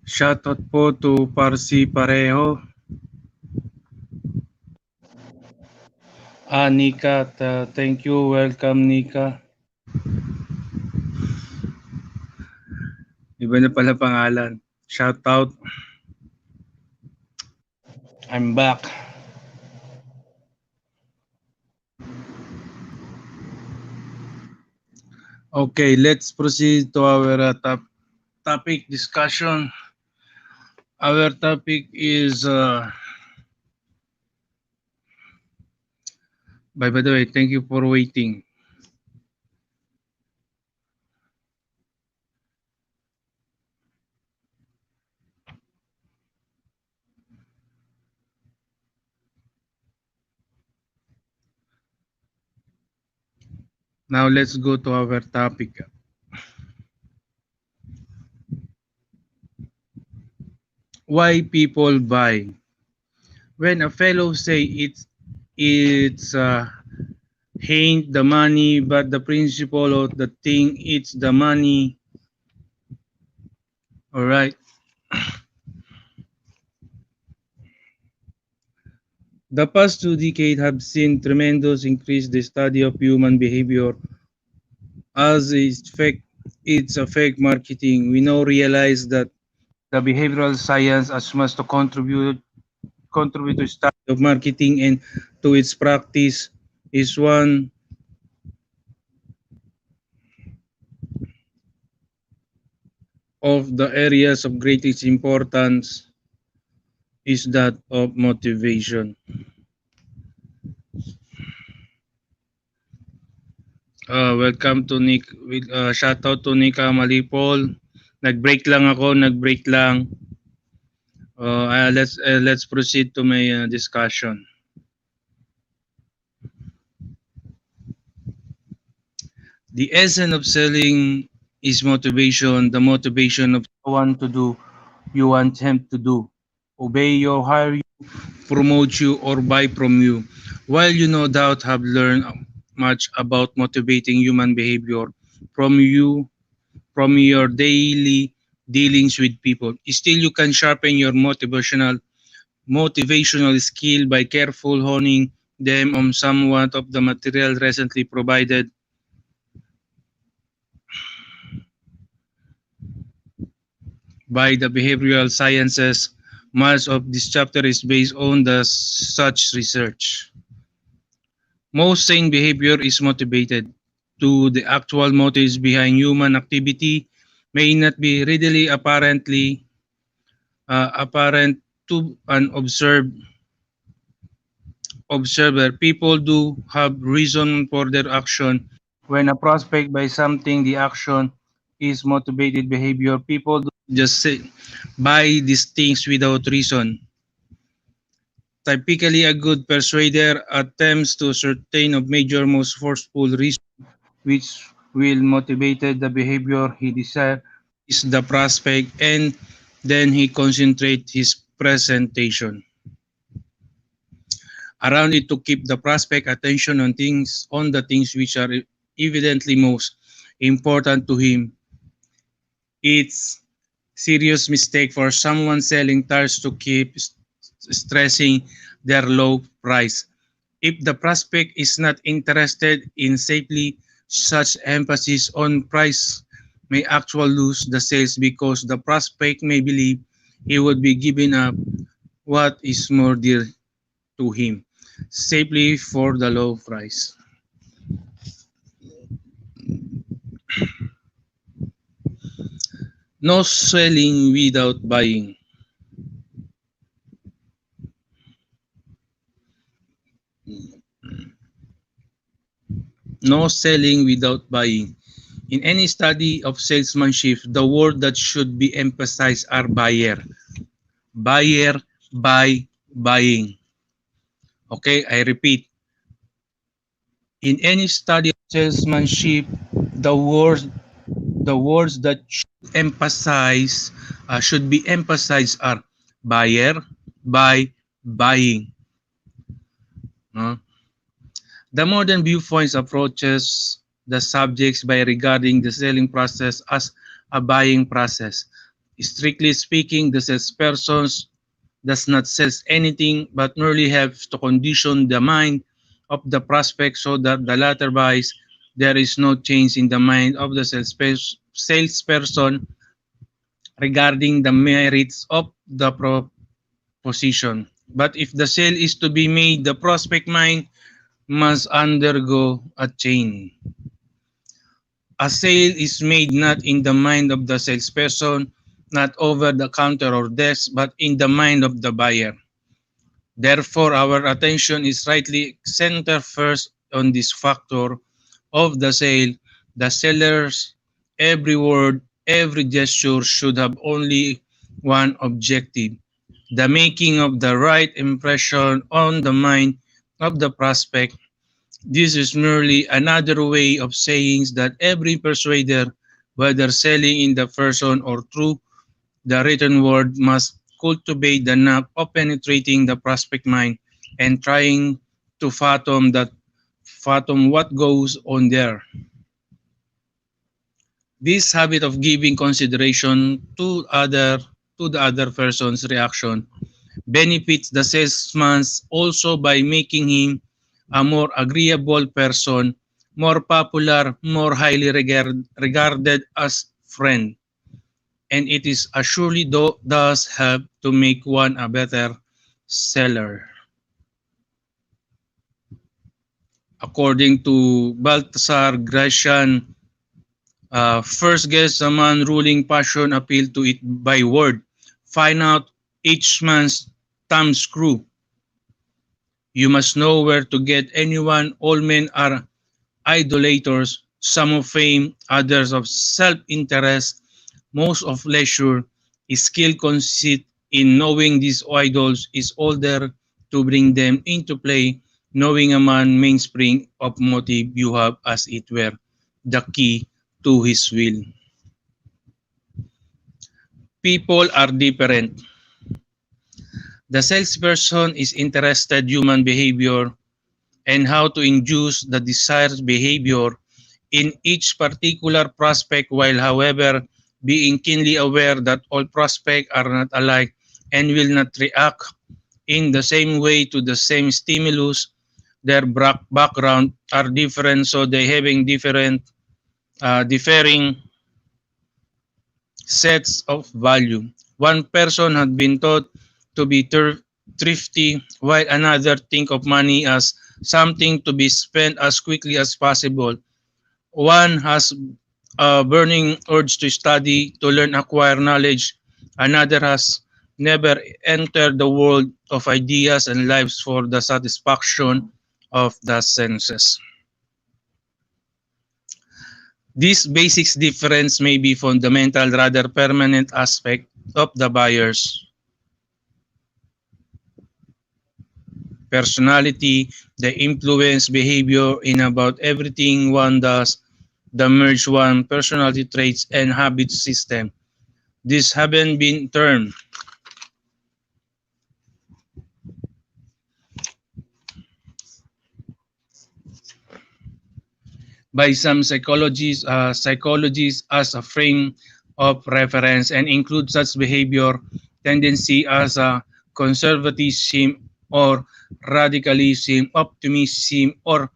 Shoutout po to Parsi Pareho. Nika, thank you. Welcome, Nika. Iba na pala pangalan. Shoutout. I'm back. Okay, let's proceed to our topic discussion. Our topic is, by the way, thank you for waiting. Now let's go to our topic. Why people buy? When a fellow say it's ain't the money, but the principle of the thing, it's the money. All right. The past 2 decades have seen tremendous increase the study of human behavior as it's a fake marketing. We now realize that the behavioral science as much to contribute to study of marketing and to its practice is one of the areas of greatest importance is that of motivation. Welcome to Nick. Shout out to Nika Malipol. Nag-break lang ako, nag-break lang. Let's proceed to my discussion. The essence of selling is motivation, the motivation of someone to do you want him to do. Obey your higher promote you, or buy from you. While you no doubt have learned much about motivating human behavior from you from your daily dealings with people, still you can sharpen your motivational skill by careful honing them on somewhat of the material recently provided by the behavioral sciences. Much of this chapter is based on the such research. Most sane behavior is motivated to the actual motives behind human activity may not be readily apparent to an observer. People do have reason for their action. When a prospect by something, the action is motivated behavior. People do just say, buy these things without reason. Typically, a good persuader attempts to ascertain of major, most forceful reason which will motivate the behavior he desires is the prospect, and then he concentrates his presentation around it to keep the prospect attention on the things which are evidently most important to him. It's serious mistake for someone selling tires to keep stressing their low price. If the prospect is not interested in safely, such emphasis on price may actually lose the sales because the prospect may believe he would be giving up what is more dear to him simply for the low price. No selling without buying. No selling without buying. In any study of salesmanship, the word that should be emphasized are buyer. Buyer, buy, buying. Okay, I repeat. In any study of salesmanship, the words the words that should be emphasized are buyer, buy, buying. No? The modern viewpoints approaches the subjects by regarding the selling process as a buying process. Strictly speaking, the salesperson does not sell anything but merely have to condition the mind of the prospect so that the latter buys. There is no change in the mind of the salesperson regarding the merits of the proposition. But if the sale is to be made, the prospect mind must undergo a change. A sale is made not in the mind of the salesperson, not over the counter or desk, but in the mind of the buyer. Therefore, our attention is rightly centered first on this factor of the sale. The seller's every word, every gesture should have only one objective: the making of the right impression on the mind of the prospect. This is merely another way of saying that every persuader, whether selling in the person or through the written word, must cultivate the knack of penetrating the prospect mind and trying to fathom what goes on there. This habit of giving consideration to the other person's reaction benefits the salesman also by making him a more agreeable person, more popular, more highly regarded as friend. And it is assuredly does help to make one a better seller. According to Baltasar Gracian, first guess a man ruling passion appeal to it by word. Find out each man's thumb screw. You must know where to get anyone. All men are idolaters, some of fame, others of self-interest, most of leisure. Skill consists in knowing these idols is all there to bring them into play. Knowing a man mainspring of motive you have as it were the key to his will. People are different. The salesperson is interested in human behavior and how to induce the desired behavior in each particular prospect, while however being keenly aware that all prospects are not alike and will not react in the same way to the same stimulus. Their background are different, so they having differing sets of value. One person had been taught to be thrifty, while another think of money as something to be spent as quickly as possible. One has a burning urge to study, to learn, acquire knowledge. Another has never entered the world of ideas and lives for the satisfaction of the senses. This basic difference may be fundamental, rather permanent aspect of the buyer's personality. They influence behavior in about everything one does. The merge one personality traits and habit system. These haven't been termed by some psychologists as a frame of reference and include such behavior tendency as a conservatism or radicalism, optimism, or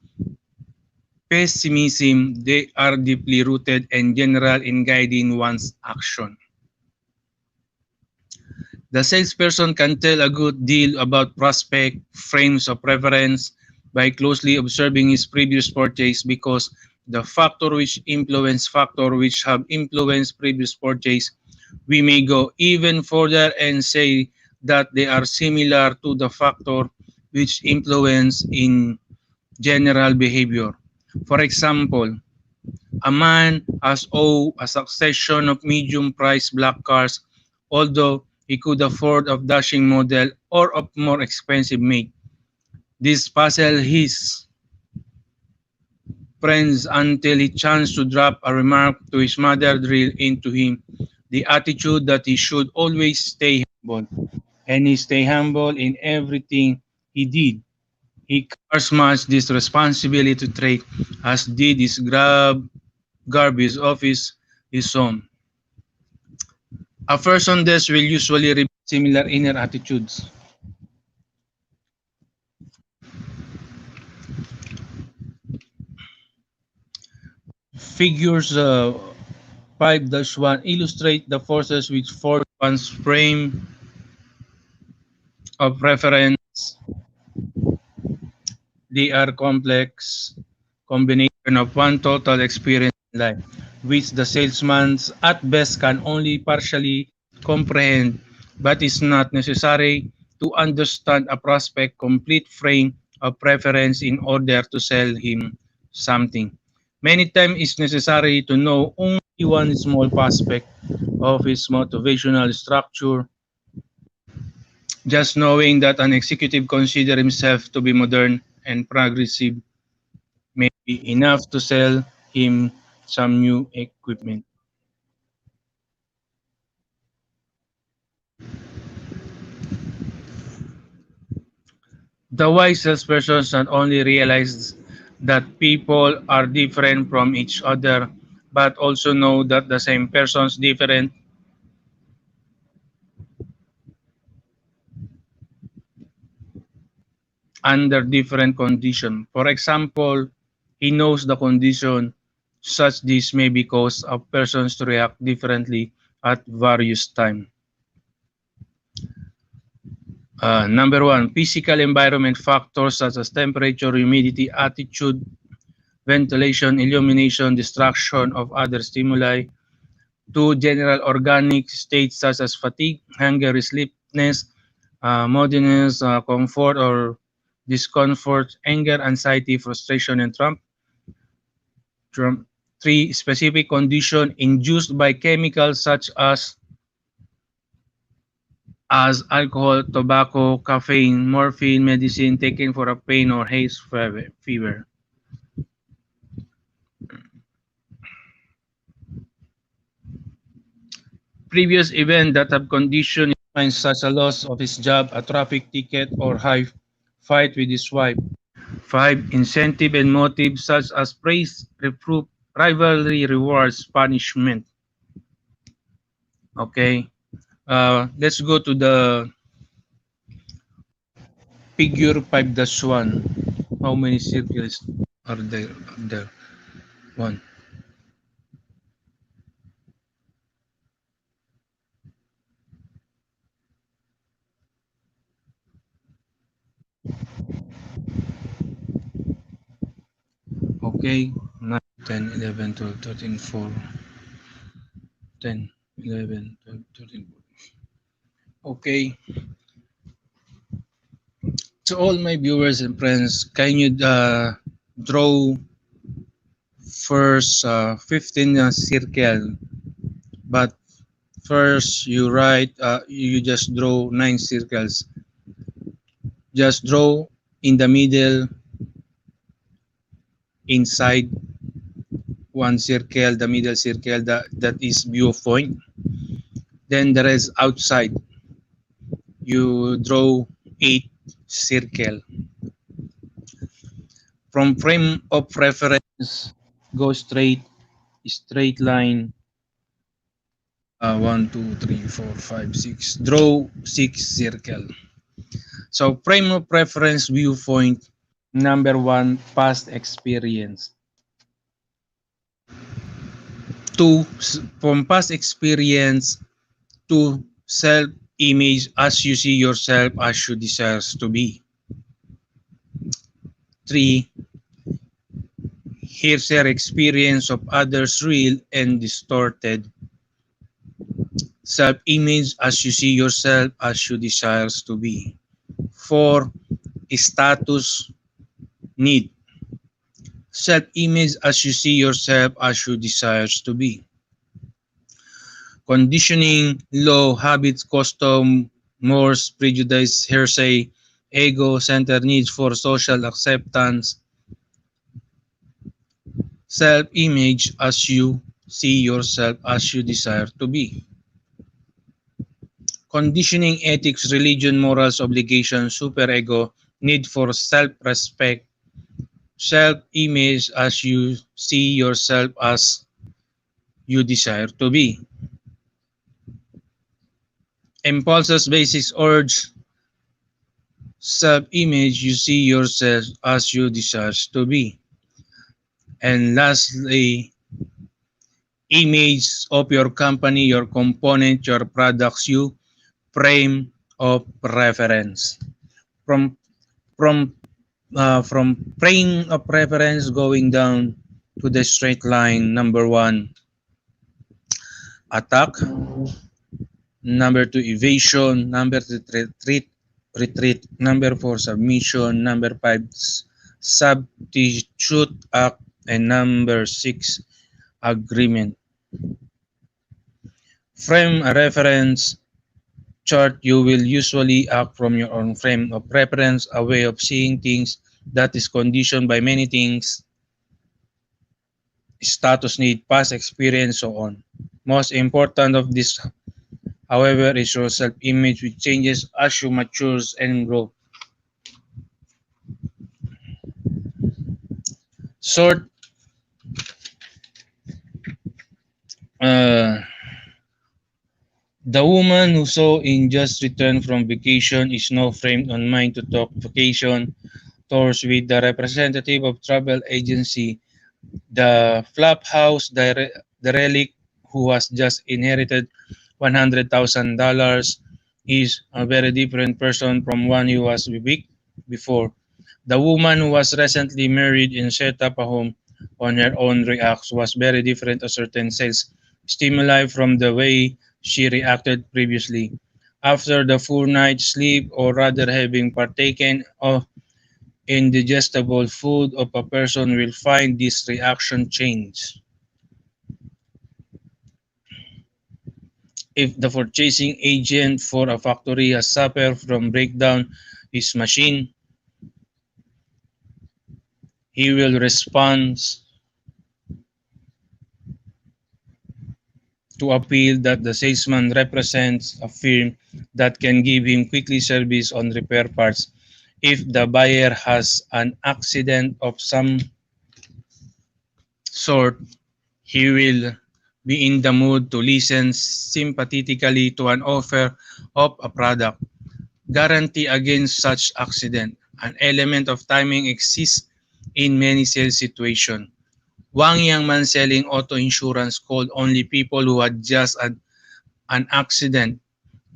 pessimism. They are deeply rooted and general in guiding one's action. The salesperson can tell a good deal about prospect frames of preference by closely observing his previous purchase, because the factor which have influenced previous purchase. We may go even further and say that they are similar to the factor which influence in general behavior. For example, a man has owned a succession of medium-priced black cars, although he could afford a dashing model or of more expensive make. This puzzled his friends until he chanced to drop a remark to his mother drilled into him the attitude that he should always stay humble, and he stay humble in everything he did. He cars much this responsibility trait as did his garbage office his own. A person thus will usually reveal similar inner attitudes. Figures 5-1 illustrate the forces which form one's frame of reference. They are complex combination of one total experience in life, which the salesman at best can only partially comprehend, but is not necessary to understand a prospect complete frame of preference in order to sell him something. Many times it's necessary to know only one small aspect of his motivational structure. Just knowing that an executive considers himself to be modern and progressive may be enough to sell him some new equipment. The wise salesperson not only realizes that people are different from each other, but also know that the same persons different under different conditions. For example, he knows the condition such this may be cause of persons to react differently at various times. Number one, physical environment factors such as temperature, humidity, attitude, ventilation, illumination, distraction of other stimuli. Two, general organic states such as fatigue, hunger, sleepiness, moodiness, comfort or discomfort, anger, anxiety, frustration, and trump. Three, specific condition induced by chemicals such as alcohol, tobacco, caffeine, morphine, medicine taken for a pain or haze fever. Previous events that have conditioned finds such a loss of his job, a traffic ticket, or high fight with his wife. 5. Incentive and motive such as praise, reproof, rivalry, rewards, punishment. Okay. Let's go to the figure 5-1. How many circles are there? One. Okay. 9, 10, 11, 12, 13, 4, 10, 11, 12, 13. Okay. To all my viewers and friends, can you draw first 15 circle, but first you write, you just draw 9 circles. Just draw in the middle, inside one circle, the middle circle, that is viewpoint. Then the rest outside. You draw 8 circle. From frame of reference, go straight line. 1, 2, 3, 4, 5, 6. Draw 6 circle. So frame of reference viewpoint, number 1, past experience. 2, from past experience to self-image as you see yourself as you desire to be. 3, hearsay experience of others real and distorted. Self-image as you see yourself as you desire to be. 4, status need. Self-image as you see yourself as you desire to be. Conditioning, law, habits, custom, mores, prejudice, hearsay, ego-centered needs for social acceptance. Self-image as you see yourself as you desire to be. Conditioning, ethics, religion, morals, obligation, superego, need for self-respect. Self-image as you see yourself as you desire to be. Impulses, basics, urge, self-image you see yourself as you desire to be. And lastly, image of your company, your component, your products, you frame of reference. From from frame of reference going down to the straight line, number 1, attack. Number 2, evasion. Number 3, retreat. Number 4, submission. Number 5, substitute act. And number 6, agreement. Frame a reference chart. You will usually act from your own frame of reference, a way of seeing things that is conditioned by many things, status, need, past experience, so on. Most important of this, however, is your self-image, which changes as you mature and grow. Short, the woman who saw in just returned from vacation is now framed on mind to talk vacation tours with the representative of travel agency. The flop house derelict who has just inherited $100,000 is a very different person from one who was a week before. The woman who was recently married and set up a home on her own reacts was very different to certain sales stimuli from the way she reacted previously. After the full night's sleep, or rather having partaken of indigestible food of a person, will find this reaction change. If the purchasing agent for a factory has suffered from breakdown his machine, he will respond to appeal that the salesman represents a firm that can give him quickly service on repair parts. If the buyer has an accident of some sort, he will be in the mood to listen sympathetically to an offer of a product. Guarantee against such accident. An element of timing exists in many sales situations. Wang young man selling auto insurance called only people who had just had an accident.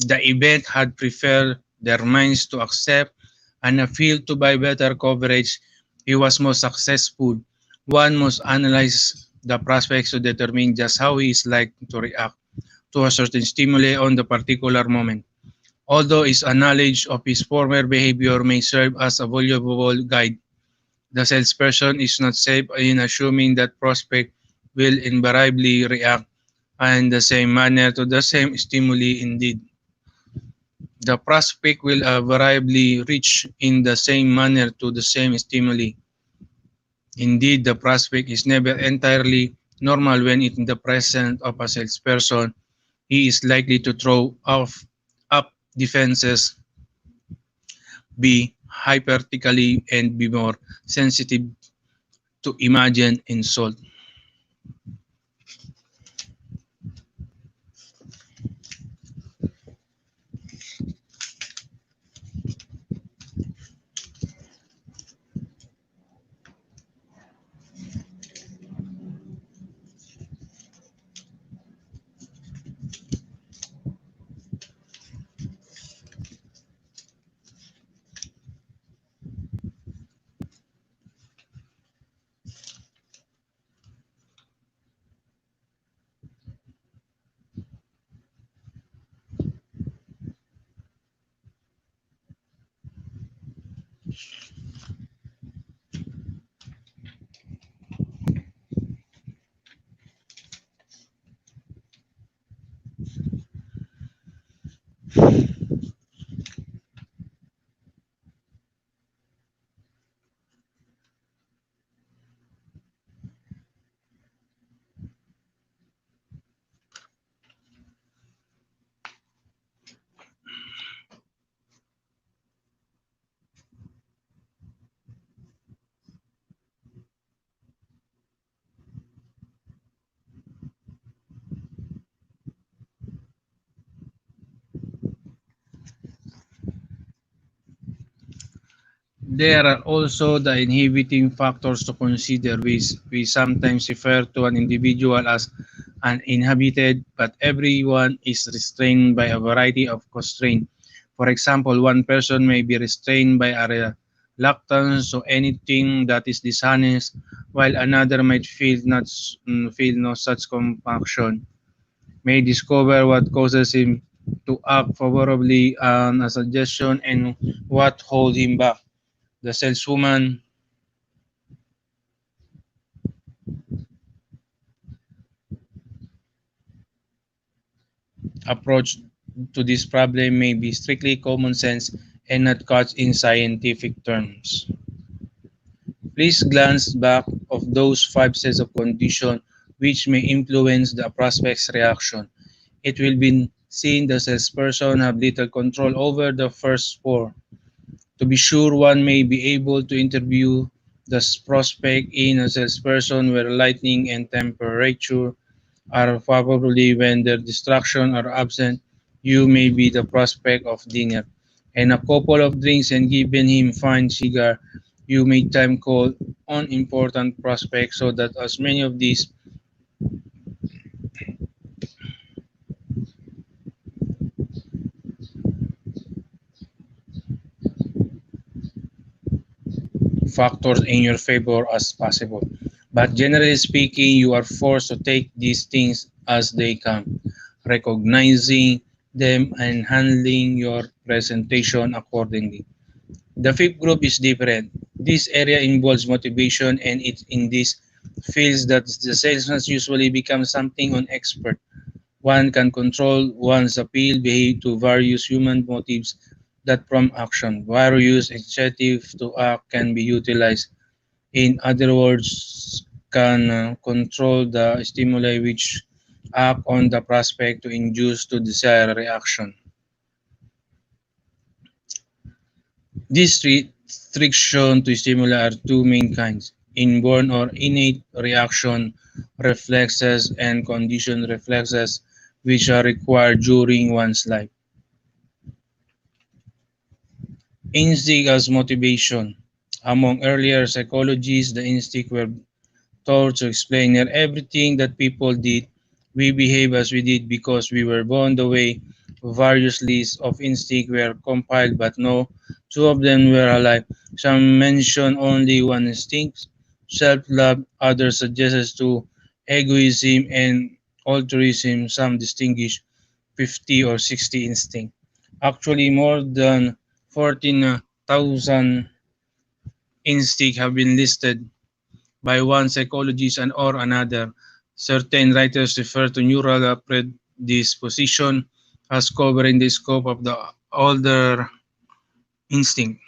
The event had prepared their minds to accept and appeal to buy better coverage. He was most successful. One must analyze the prospects to determine just how he is likely to react to a certain stimuli on the particular moment. Although his knowledge of his former behavior may serve as a valuable guide, the salesperson is not safe in assuming that prospect will invariably react in the same manner to the same stimuli. Indeed, the prospect will variably reach in the same manner to the same stimuli. Indeed, the prospect is never entirely normal when in the presence of a salesperson. He is likely to throw off up defenses, be hypercritically, and be more sensitive to imagined insult. There are also the inhibiting factors to consider. We sometimes refer to an individual as uninhibited, but everyone is restrained by a variety of constraints. For example, one person may be restrained by a reluctance to anything that is dishonest, while another might feel no such compulsion, may discover what causes him to act favorably on a suggestion and what holds him back. The saleswoman approach to this problem may be strictly common sense and not couched in scientific terms. Please glance back of those five sets of conditions which may influence the prospect's reaction. It will be seen the salesperson have little control over the first four. To be sure, one may be able to interview the prospect in a salesperson where lighting and temperature are favorably when their distraction are absent. You may be the prospect of dinner and a couple of drinks and given him fine cigar. You may time call on important prospects so that as many of these factors in your favor as possible. But generally speaking, you are forced to take these things as they come, recognizing them and handling your presentation accordingly. The fifth group is different. This area involves motivation, and it's in these fields that the salesman usually becomes something on expert. One can control one's appeal behave to various human motives that prompt action. Various incentives to act can be utilized. In other words, can control the stimuli which act on the prospect to induce to desire reaction. These restrictions to stimuli are two main kinds: inborn or innate reaction reflexes and conditioned reflexes, which are required during one's life. Instinct as motivation. Among earlier psychologists, the instinct were thought to explain that everything that people did. We behave as we did because we were born the way. Various lists of instinct were compiled, but no two of them were alike. Some mention only one instinct, self-love. Others suggest to egoism and altruism. Some distinguish 50 or 60 instinct. Actually, more than 14,000 instincts have been listed by one psychologist and or another. Certain writers refer to neural predisposition as covering the scope of the older instinct.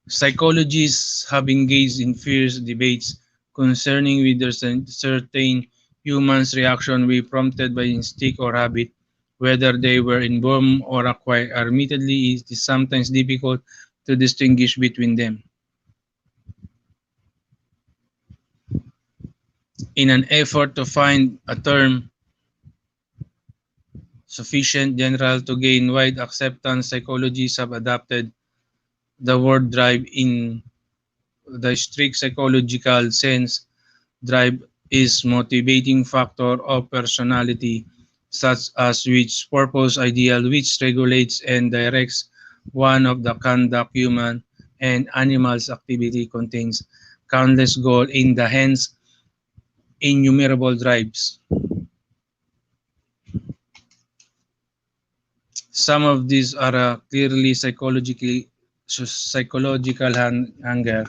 Psychologists have engaged in fierce debates concerning whether certain humans' reaction were prompted by instinct or habit, whether they were inborn or acquired. Admittedly, it is sometimes difficult to distinguish between them. In an effort to find a term sufficient general to gain wide acceptance, psychologists have adopted the word drive in the strict psychological sense. Drive is motivating factor of personality, such as which purpose ideal which regulates and directs one of the conduct human and animals activity contains countless goals in the hence innumerable drives. Some of these are clearly psychological hunger.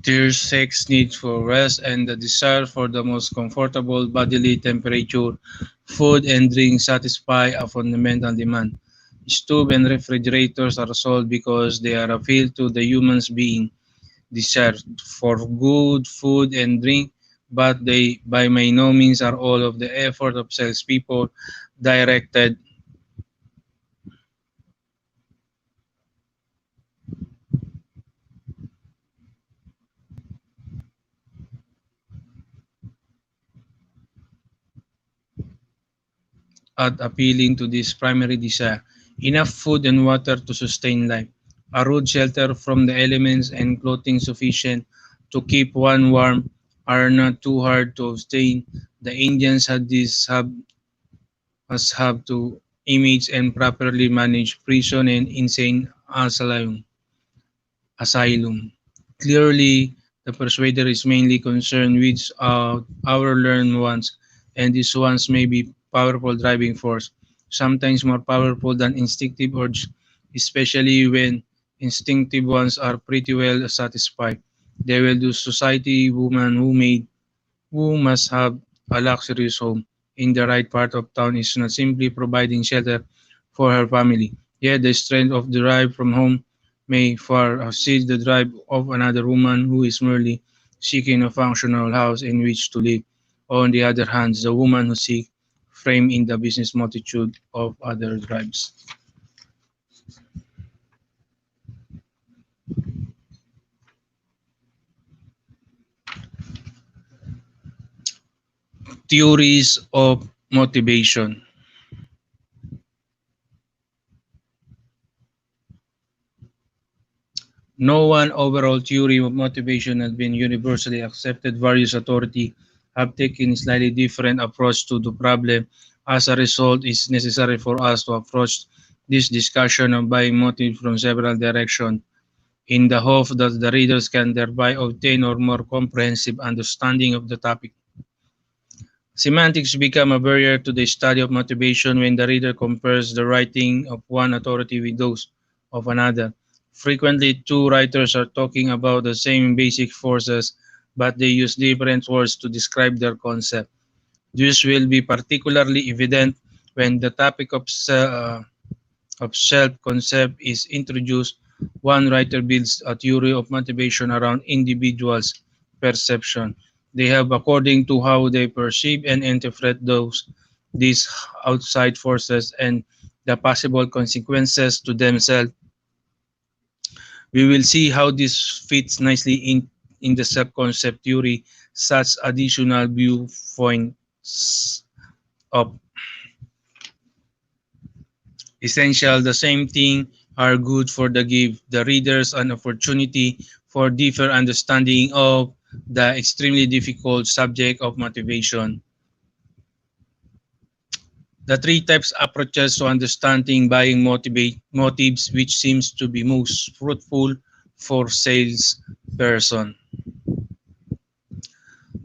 There's sex need for rest and the desire for the most comfortable bodily temperature. Food and drink satisfy a fundamental demand. Stove and refrigerators are sold because they are appeal to the human's being desire for good food and drink, but they by no means are all of the effort of salespeople directed at appealing to this primary desire: enough food and water to sustain life, a rude shelter from the elements, and clothing sufficient to keep one warm are not too hard to obtain. The Indians had this have to image and properly manage prison and insane asylum. Clearly, the persuader is mainly concerned with our learned ones, and these ones may be powerful driving force, sometimes more powerful than instinctive urge, especially when instinctive ones are pretty well satisfied. They will do society woman who must have a luxurious home in the right part of town is not simply providing shelter for her family, yet the strength of the drive from home may far exceed the drive of another woman who is merely seeking a functional house in which to live. On the other hand, the woman who seeks frame in the business multitude of other drives. Theories of motivation. No one overall theory of motivation has been universally accepted. Various authorities have taken a slightly different approach to the problem. As a result, it's necessary for us to approach this discussion of buying motive from several directions in the hope that the readers can thereby obtain a more comprehensive understanding of the topic. Semantics become a barrier to the study of motivation when the reader compares the writing of one authority with those of another. Frequently, two writers are talking about the same basic forces, but they use different words to describe their concept. This will be particularly evident when the topic of self-concept is introduced. One writer builds a theory of motivation around individuals' perception. They have according to how they perceive and interpret these outside forces and the possible consequences to themselves. We will see how this fits nicely in the self-concept theory. Such additional viewpoints of essential the same thing are good for the give the readers an opportunity for deeper understanding of the extremely difficult subject of motivation. The three types approaches to understanding buying motives which seems to be most fruitful for sales person.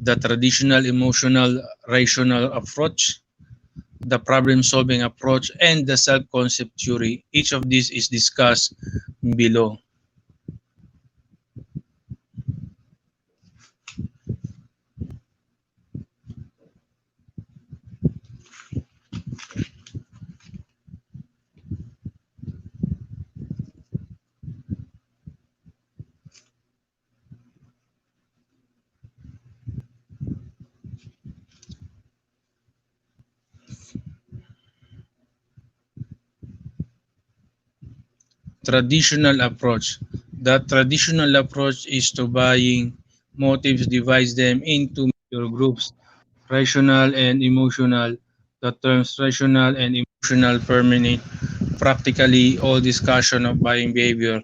The traditional emotional rational approach, the problem solving approach, and the self-concept theory. Each of these is discussed below. Traditional approach. The traditional approach is to buying motives, divides them into major groups, rational and emotional. The terms rational and emotional permeate practically all discussion of buying behavior.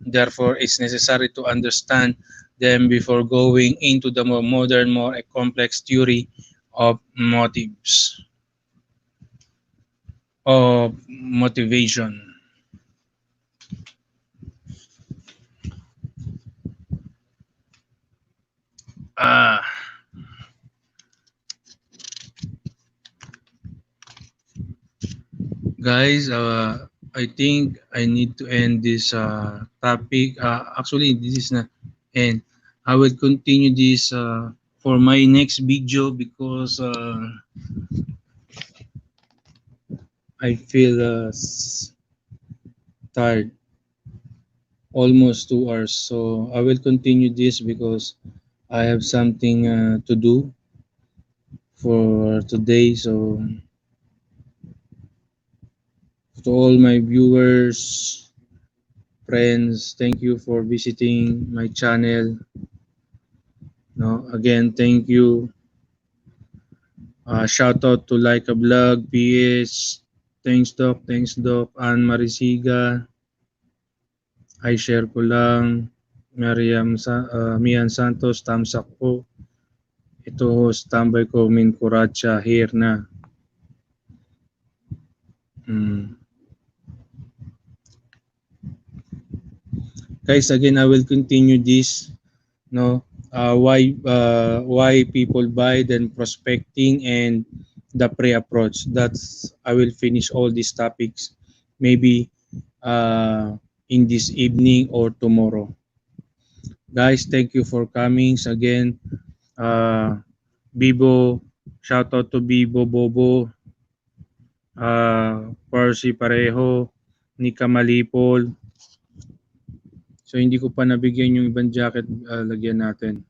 Therefore, it's necessary to understand them before going into the more modern, more complex theory of motivation. Ah, guys, I think I need to end this topic. Actually, this is not end. I will continue this for my next video because I feel tired, almost 2 hours. So I will continue this because I have something to do for today. So to all my viewers, friends, thank you for visiting my channel. No, again, thank you. Shout out to Like a Vlog, PS. Thanks Doc, Ann Marisiga. I share ko lang. Mian Santos, tamsak po. Ito host, tambay ko, Min Kuracha, here na. Hmm. Guys, again, I will continue this. No, why people buy, then prospecting and the pre-approach. That's I will finish all these topics maybe in this evening or tomorrow. Guys, thank you for coming again. Bibo, shout out to Bibo Bobo, Percy Pareho, Nika Malipol. So hindi ko pa nabigyan yung ibang jacket, lagyan natin.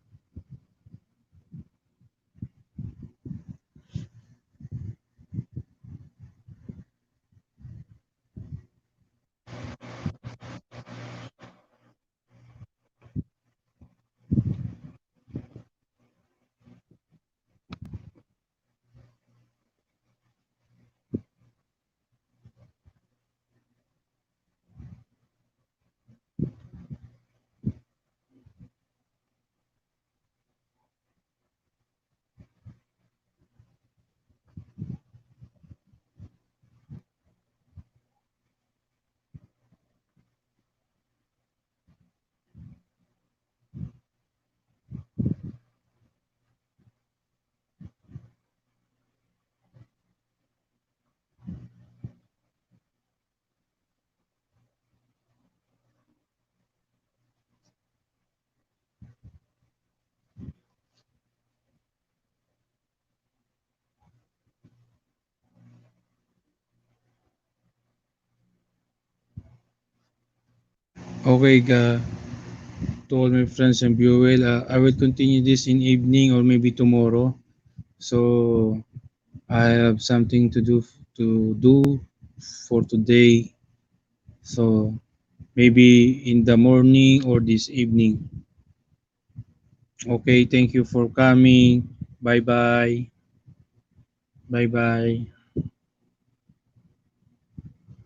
Okay, to all my friends and viewers, I will continue this in evening or maybe tomorrow. So I have something to do for today. So maybe in the morning or this evening. Okay, thank you for coming. Bye bye. Bye bye.